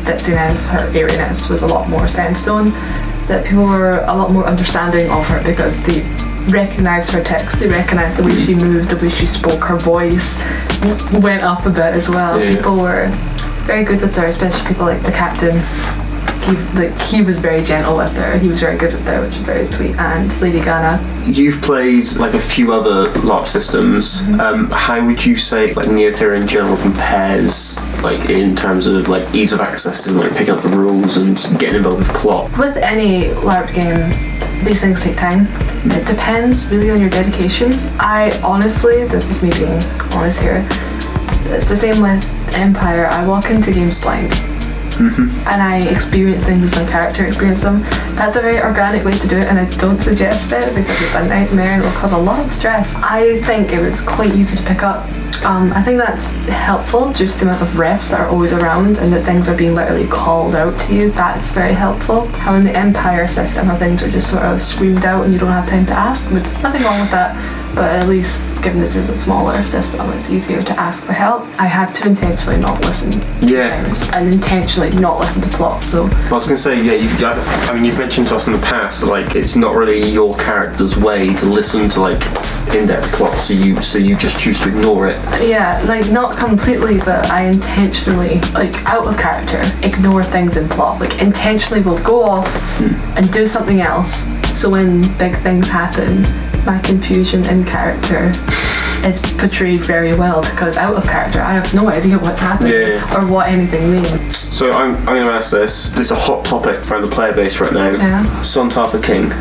ditziness, her airiness was a lot more set in stone, that people were a lot more understanding of her because they recognised her text, they recognised the way she moved, the way she spoke, her voice went up a bit as well. Yeah. People were very good with her, especially people like the captain. He was very gentle with her. He was very good with her, which was very sweet. And Lady Ghana. You've played like a few other LARP systems. How would you say like Neothera in general compares, like in terms of like ease of access and like picking up the rules and getting involved with plot? With any LARP game, these things take time. It depends really on your dedication. I honestly, this is me being honest here, it's the same with Empire. I walk into games blind. And I experience things as my character experienced them. That's a very organic way to do it, and I don't suggest it because it's a nightmare and it will cause a lot of stress. I think it was quite easy to pick up. I think that's helpful, just the amount of refs that are always around and that things are being literally called out to you. That's very helpful. How in the Empire system, how things are just sort of screamed out and you don't have time to ask, which nothing wrong with that, but at least given this is a smaller system, it's easier to ask for help. I have to intentionally not listen to things and intentionally not listen to plot. So I was going to say, you've mentioned to us in the past, like it's not really your character's way to listen to like in-depth plot, so you just choose to ignore it. Yeah, like not completely, but I intentionally, like out of character, ignore things in plot. Like intentionally will go off and do something else. So when big things happen, my confusion in character is portrayed very well because out of character I have no idea what's happening or what anything means. So I'm going to ask this. This is a hot topic around the player base right now. Yeah. Sontar for King.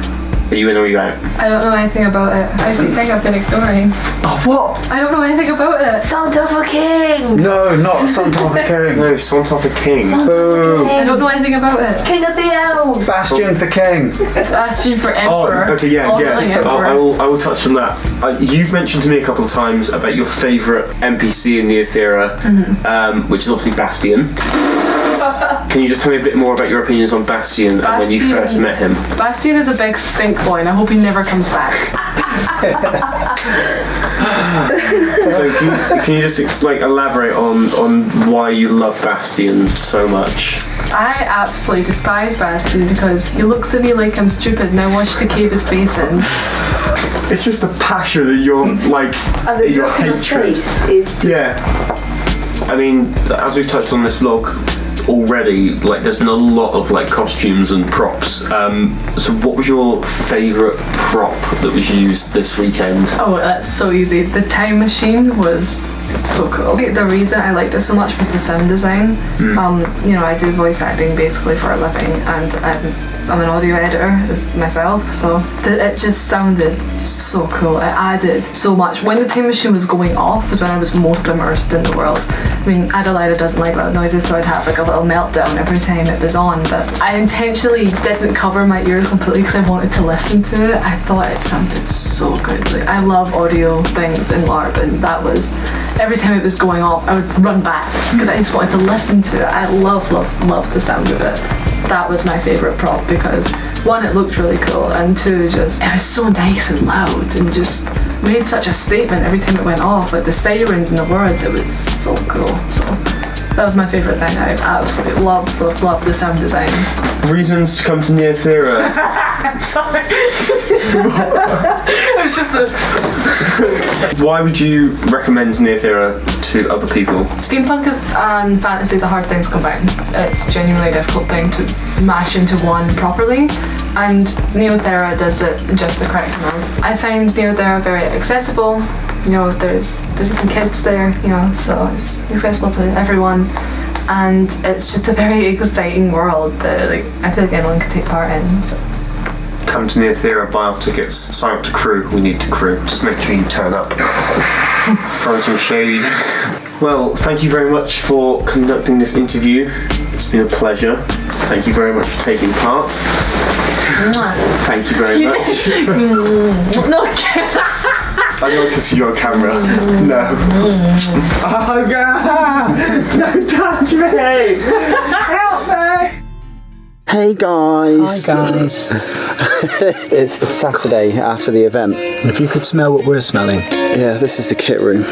Are you in or are you out? I don't know anything about it. I think I've been ignoring. Oh, what? I don't know anything about it. Santa of a King! No, not Santa of a King. No, Santa of a King. I don't know anything about it. King of the Elves! Bastion for King. Bastion for Emperor. Oh, okay, yeah. Emperor. I will touch on that. You've mentioned to me a couple of times about your favourite NPC in Neothera, which is obviously Bastion. Can you just tell me a bit more about your opinions on Bastion and when you first met him? Bastion is a big stink boy, and I hope he never comes back. So can you just elaborate on why you love Bastion so much? I absolutely despise Bastion because he looks at me like I'm stupid, and I want to cave his face in. It's just the passion that you're and your hatred is just... Yeah. I mean, as we've touched on this vlog already, there's been a lot of costumes and props. So what was your favourite prop that was used this weekend? Oh, that's so easy. The time machine was so cool. The reason I liked it so much was the sound design. I do voice acting basically for a living, and I'm an audio editor myself, so it just sounded so cool. It added so much. When the time machine was going off was when I was most immersed in the world. I mean, Adelaida doesn't like loud noises, so I'd have a little meltdown every time it was on, but I intentionally didn't cover my ears completely because I wanted to listen to it. I thought it sounded so good. I love audio things in LARP, and that was, every time it was going off, I would run back because I just wanted to listen to it. I love the sound of it. That was my favourite prop because one, it looked really cool, and two, it was so nice and loud and just made such a statement every time it went off. The sirens and the words, it was so cool. So that was my favourite thing. I absolutely love the sound design. Reasons to come to Neothera. Sorry. It was just Why would you recommend Neothera to other people? Steampunk and fantasy is a hard thing to combine. It's genuinely a difficult thing to mash into one properly, and Neothera does it just the correct amount. I find Neothera very accessible. There's even kids there, so it's accessible to everyone, and it's just a very exciting world that I feel like anyone could take part in. So. Come to Neothera, buy our tickets, sign up to crew. We need to crew. Just make sure you turn up. Throw some shade. Well, thank you very much for conducting this interview. It's been a pleasure. Thank you very much for taking part. Thank you very much. No. I know because you're on camera. No. Oh God! Don't touch me! Help me! Hey guys! Hi guys. It's the Saturday after the event. If you could smell what we're smelling. Yeah, this is the kit room.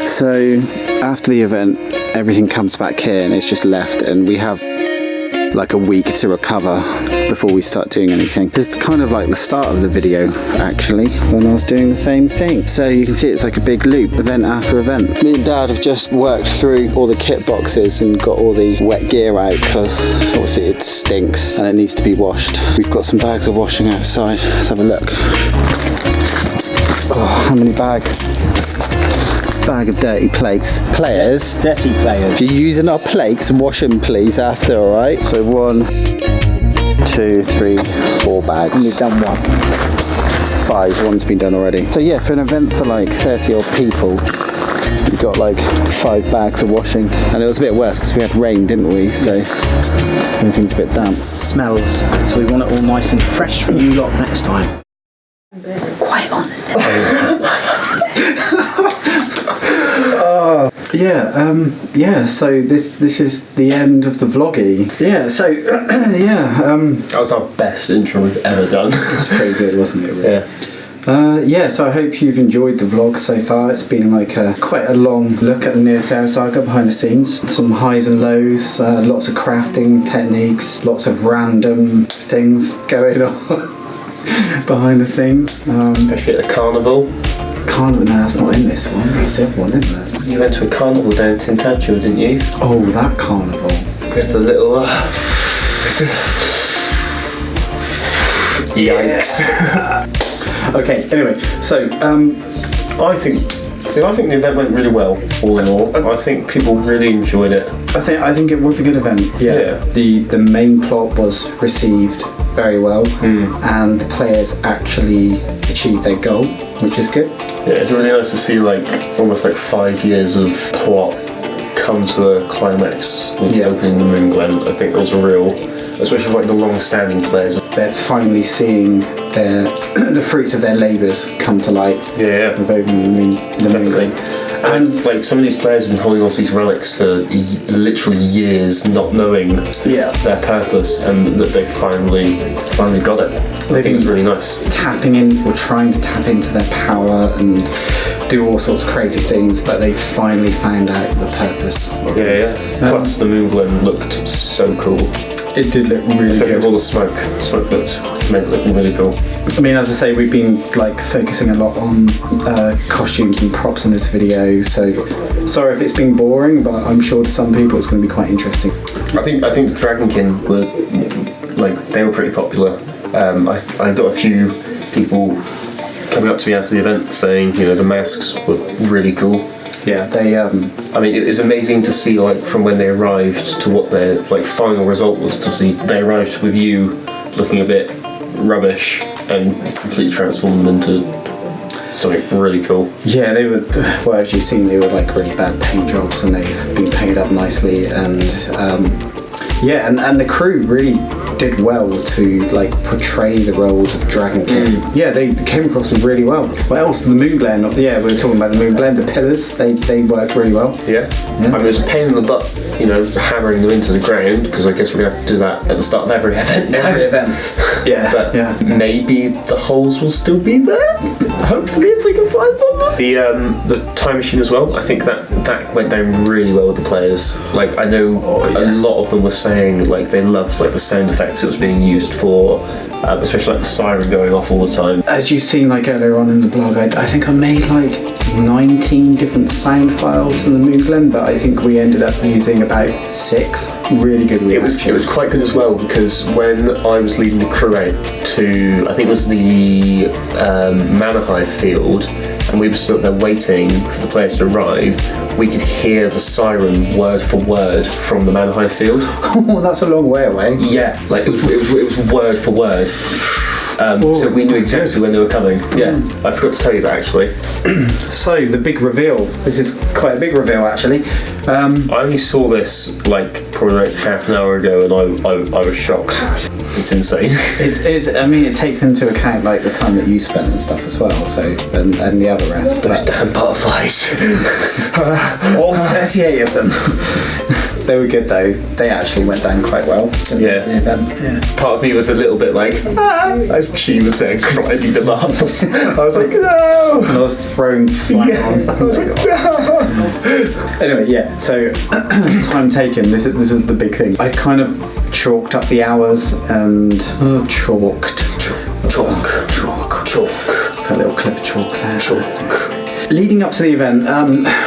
So after the event, everything comes back here and it's just left, and we have a week to recover before we start doing anything. This is kind of like the start of the video actually, when I was doing the same thing. So you can see it's like a big loop, event after event. Me and Dad have just worked through all the kit boxes and got all the wet gear out because obviously it stinks and it needs to be washed. We've got some bags of washing outside. Let's have a look. Oh, how many bags? Bag of dirty plates. Players. Dirty players. If you're using our plates, wash them please after, alright? So 1, 2, 3, 4 bags. And we've done one. 5, one's been done already. So yeah, for an event for 30 odd people, we got 5 bags of washing. And it was a bit worse because we had rain, didn't we? So everything's a bit damp. It smells. So we want it all nice and fresh for you lot next time. Quite honest. So this is the end of the vloggy. Yeah, so that was our best intro we've ever done. That's pretty good, wasn't it? Really? Yeah. So I hope you've enjoyed the vlog so far. It's been quite a long look at the Neothera Saga behind the scenes. Some highs and lows, lots of crafting techniques, lots of random things going on behind the scenes. Especially at the carnival. Carnival, no, that's not in this one. That's the other one, isn't it? You went to a carnival down in Tintagel, didn't you? Oh, that carnival. With the little... Yikes. Okay, anyway, so... I think I think the event went really well, all in all. I think people really enjoyed it. I think it was a good event. Yeah. The main plot was received very well, and the players actually achieved their goal, which is good. Yeah, it's really nice to see almost 5 years of plot come to a climax with opening the Moon Glen. I think that was a real, especially for the long-standing players. They're finally seeing the fruits of their labours come to light. Yeah. With opening the Moon Glen. And some of these players have been holding on to these relics for literally years, not knowing their purpose, and that they finally got it. I think it was really nice. Tapping in, or trying to tap into their power and do all sorts of crazy things, but they finally found out the purpose of this. Plus, the Moon Glen looked so cool. It did look really Especially good. with all the smoke. Smoke made it look really cool. I mean, as I say, we've been focusing a lot on costumes and props in this video, so sorry if it's been boring, but I'm sure to some people it's going to be quite interesting. I think the Dragonkin were they were pretty popular. I got a few people coming up to me after the event saying, the masks were really cool. Yeah, they. I mean, it was amazing to see from when they arrived to what their final result was. To see they arrived with you looking a bit rubbish and completely transformed them into something really cool. Yeah, they were. Well, as you've seen, they were really bad paint jobs, and they've been painted up nicely, and and the crew really did well to portray the roles of Dragonkin. Yeah, they came across really well. What else? The Moon Glen. Yeah, we were talking about the Moon Glen. The pillars, they worked really well. Yeah. I mean, it was a pain in the butt, hammering them into the ground, because I guess we're gonna have to do that at the start of every event now. Every event. Yeah. But maybe the holes will still be there. Hopefully, if we can find them. The time machine as well. I think that went down really well with the players. I know a lot of them were saying they loved the sound effects it was being used for, especially the siren going off all the time. As you've seen earlier on in the blog, I think I made 19 different sound files from the Moon Glen, but I think we ended up using about 6. Really good reactions. It was quite good as well, because when I was leading the crew out to, I think it was the Manor Hive field, and we were stood there waiting for the players to arrive, we could hear the siren word for word from the Manor Hive field. Oh, that's a long way away. Yeah, it was word for word. So we knew exactly when they were coming. Yeah, I forgot to tell you that actually. So the big reveal. This is quite a big reveal actually. I only saw this probably half an hour ago, and I was shocked. It's insane. It's. I mean, it takes into account the time that you spent and stuff as well. So and the other rest. Those damn butterflies. All 38 of them. They were good though. They actually went down quite well. Yeah. Part of me was a little bit as she was there grinding them up. I was like, no! And I was thrown flat on. I was like, no! Anyway, yeah, so time taken, this is the big thing. I kind of chalked up the hours and chalk. Put a little clip of chalk there. Chalk. Leading up to the event,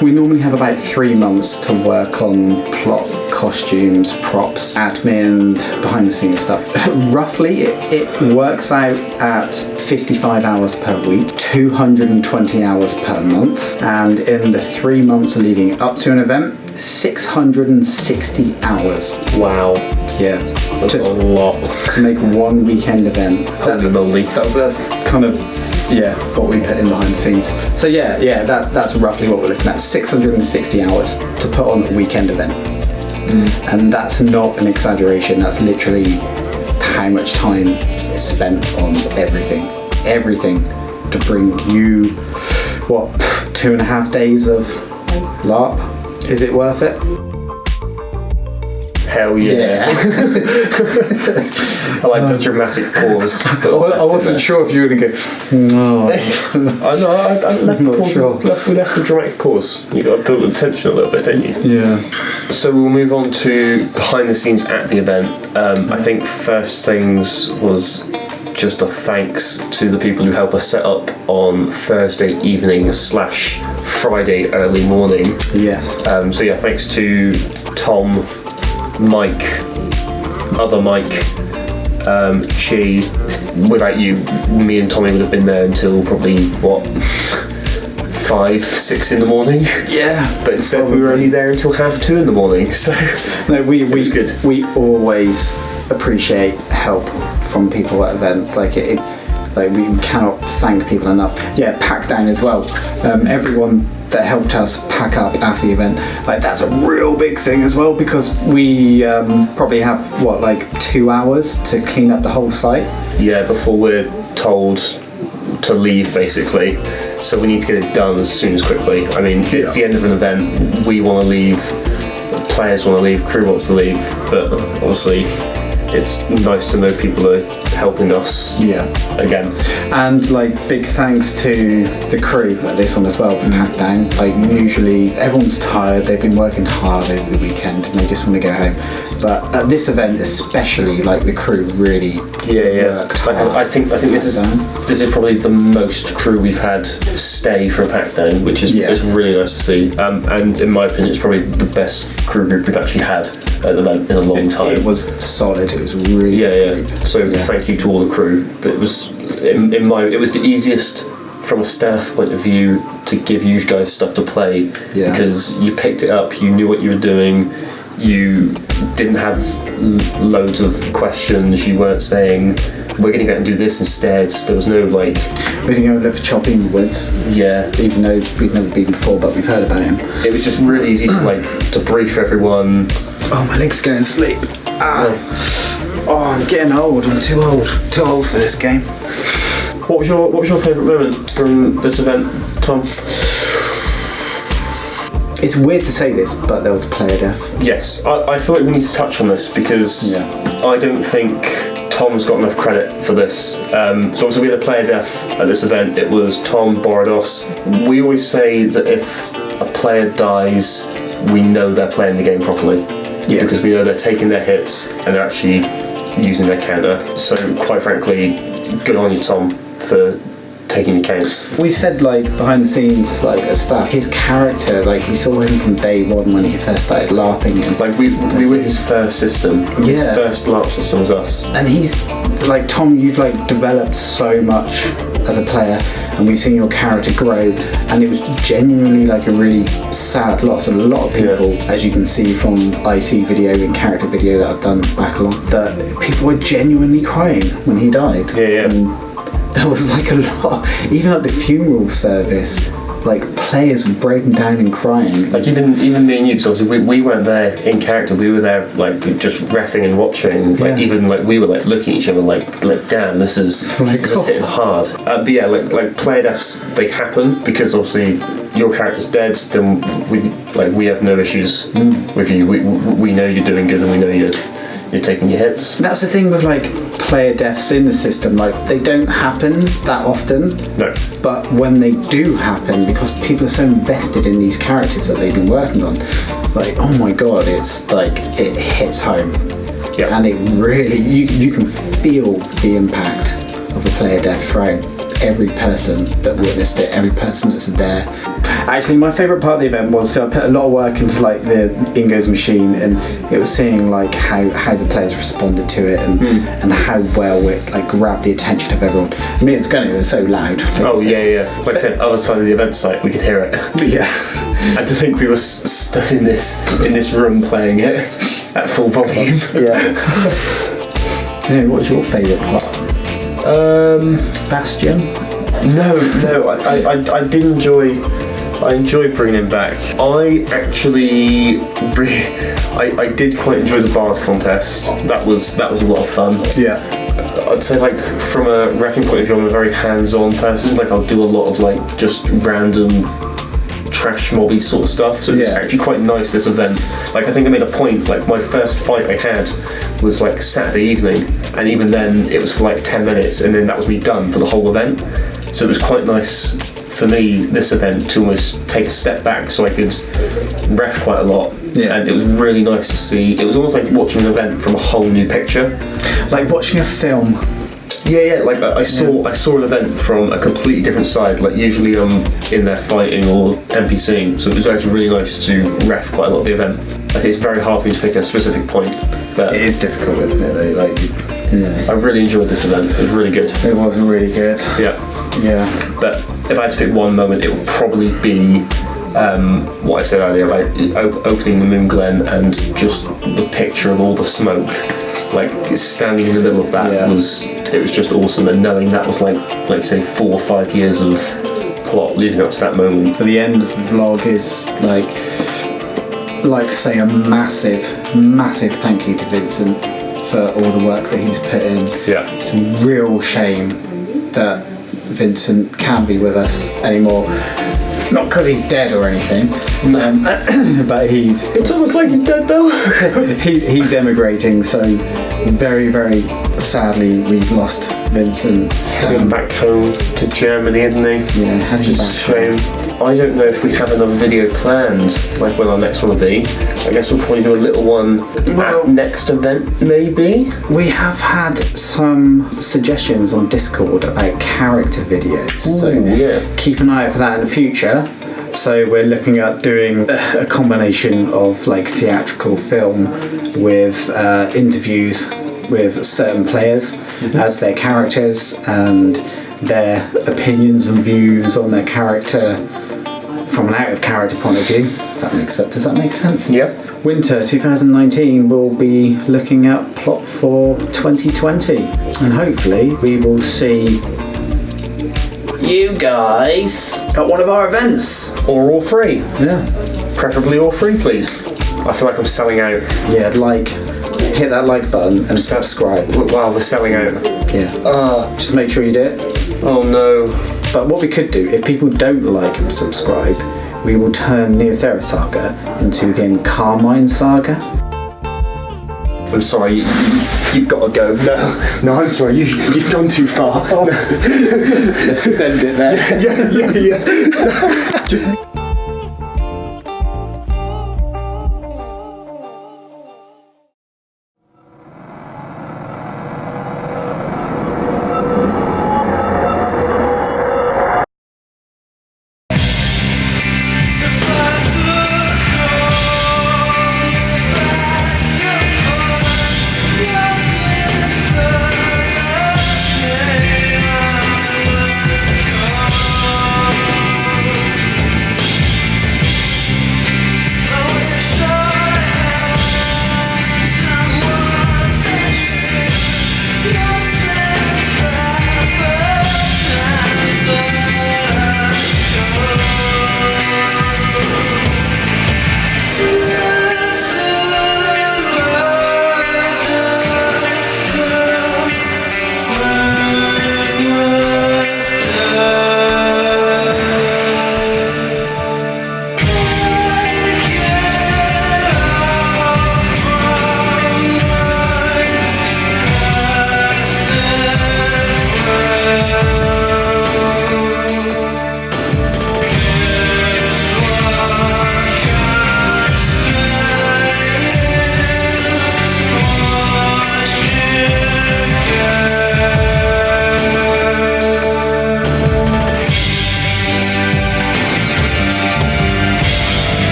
we normally have about 3 months to work on plot, costumes, props, admin, behind the scenes stuff. Roughly, it works out at 55 hours per week, 220 hours per month, and in the 3 months leading up to an event, 660 hours. Wow. Yeah. That's a lot. To make one weekend event. Holy moly. That's kind of what we put in behind the scenes. So that's roughly what we're looking at. 660 hours to put on a weekend event. And that's not an exaggeration. That's literally how much time is spent on everything to bring you 2.5 days of LARP. Is it worth it? Hell yeah. I like the dramatic pause. I wasn't sure if you were going to go, no. I left the pause. We left the dramatic pause. You got to build the tension a little bit, don't you? Yeah. So we'll move on to behind the scenes at the event. I think first things was just a thanks to the people who help us set up on Thursday evening / Friday early morning. Yes. Thanks to Tom, Mike, other Mike, Chi. Without you, me and Tommy would have been there until probably 5 5, 6 in the morning. Yeah. But instead we were only there until 2:30 in the morning. So no, we good. We always appreciate help from people at events. Like we cannot thank people enough. Yeah, pack down as well. Everyone that helped us pack up after the event, like that's a real big thing as well, because we probably have 2 hours to clean up the whole site. Yeah, before we're told to leave, basically. So we need to get it done as soon as quickly. I mean, it's the end of an event. We want to leave. Players want to leave. Crew wants to leave. But obviously, it's nice to know people are helping us. Yeah. Again. And big thanks to the crew at this one as well for pack down. Usually everyone's tired. They've been working hard over the weekend and they just want to go home. But at this event especially, the crew really worked hard. I think this is probably the most crew we've had stay for a pack down, which is it's really nice to see. And in my opinion, it's probably the best crew group we've actually had at the event in a long time. It was solid. It was really great. So thank you to all the crew. But it was it was the easiest from a staff point of view to give you guys stuff to play because you picked it up, you knew what you were doing. You didn't have loads of questions. You weren't saying, we're going to go and do this instead. There was no we didn't go and look for chopping woods. Yeah. Even though we've never been before, but we've heard about him. It was just really easy to brief everyone. Oh, my leg's going to sleep. Oh, I'm getting old. I'm too old. Too old for this game. What was your favourite moment from this event, Tom? It's weird to say this, but there was player death. Yes, I feel like we need to touch on this because I don't think Tom's got enough credit for this. So obviously we had a player death at this event. It was Tom Borodos. We always say that if a player dies, we know they're playing the game properly. Yeah. Because we know they're taking their hits and they're actually using their counter. So quite frankly, good on you, Tom, for taking the counts. We've said behind the scenes as staff, his character, we saw him from day one when he first started LARPing and we were his first system. His first LARP system was us. And he's Tom, you've developed so much as a player and we've seen your character grow, and it was genuinely a really sad loss. A lot of people, as you can see from IC video and character video that I've done back along, that people were genuinely crying when he died. And there was a lot, even at the funeral service, players were breaking down and crying. Even me and you, because obviously we weren't there in character, we were there just reffing and watching. Even we were looking at each other damn, this is hitting hard. But player deaths, they happen because obviously your character's dead. Then we have no issues with you. We know you're doing good and we know you're taking your hits. That's the thing with player deaths in the system. They don't happen that often. No. But when they do happen, because people are so invested in these characters that they've been working on, oh my god, it's it hits home. Yeah. And it really, you can feel the impact of a player death throughout every person that witnessed it, every person that's there. Actually, my favourite part of the event was I put a lot of work into the Ingo's machine, and it was seeing how the players responded to it and how well it grabbed the attention of everyone. I mean, it was so loud. Like I said, other side of the event site, we could hear it. Yeah. And to think we were stood in this room playing it at full volume. Yeah. What was your favourite part? Bastion? No, I did enjoy. I enjoyed bringing him back. I actually, I did quite enjoy the Bard contest. That was a lot of fun. Yeah. I'd say from a reffing point of view, I'm a very hands-on person. I'll do a lot of just random trash mobby sort of stuff. So it was actually quite nice, this event. I think I made a point. My first fight I had was Saturday evening, and even then it was for 10 minutes, and then that was me done for the whole event. So it was quite nice for me, this event, to almost take a step back so I could ref quite a lot. Yeah. And it was really nice to see. It was almost like watching an event from a whole new picture. Like watching a film. Yeah. I saw an event from a completely different side. Usually I'm in there fighting or NPCing, so it was actually really nice to ref quite a lot of the event. I think it's very hard for me to pick a specific point, but it is difficult, isn't it? I really enjoyed this event. It was really good. It was really good. Yeah. Yeah. But if I had to pick one moment, it would probably be what I said earlier, like opening the Moon Glen and just the picture of all the smoke. Like standing in the middle of that was just awesome, and knowing that was like say 4 or 5 years of plot leading up to that moment. For the end of the vlog is like to say a massive thank you to Vincent for all the work that he's put in. Yeah. It's a real shame that Vincent can't be with us anymore. Not because he's dead or anything, but he's... It doesn't look like he's dead though. he's emigrating, so very, very sadly we've lost Vincent. Heading back home to Germany, isn't he? Yeah, heading Which is a shame. I don't know if we have another video planned, like when our next one will be. I guess we'll probably do a little one at next event, maybe? We have had some suggestions on Discord about character videos, so keep an eye out for that in the future. So we're looking at doing a combination of like theatrical film with interviews with certain players as their characters and their opinions and views on their character from an out of character point of view. Does that make sense? Yeah. Winter 2019 we'll be looking at plot for 2020, and hopefully we will see you guys at one of our events. Or all three. Yeah. Preferably all three, please. I feel like I'm selling out. Yeah, hit that like button and subscribe. Wow, we're selling out. Yeah. Just make sure you do it. Oh no. But what we could do, if people don't like and subscribe, we will turn Neothera Saga into the Carmine Saga. I'm sorry, you've got to go. No, I'm sorry, you've gone too far. Let's just end it there. Yeah. Just...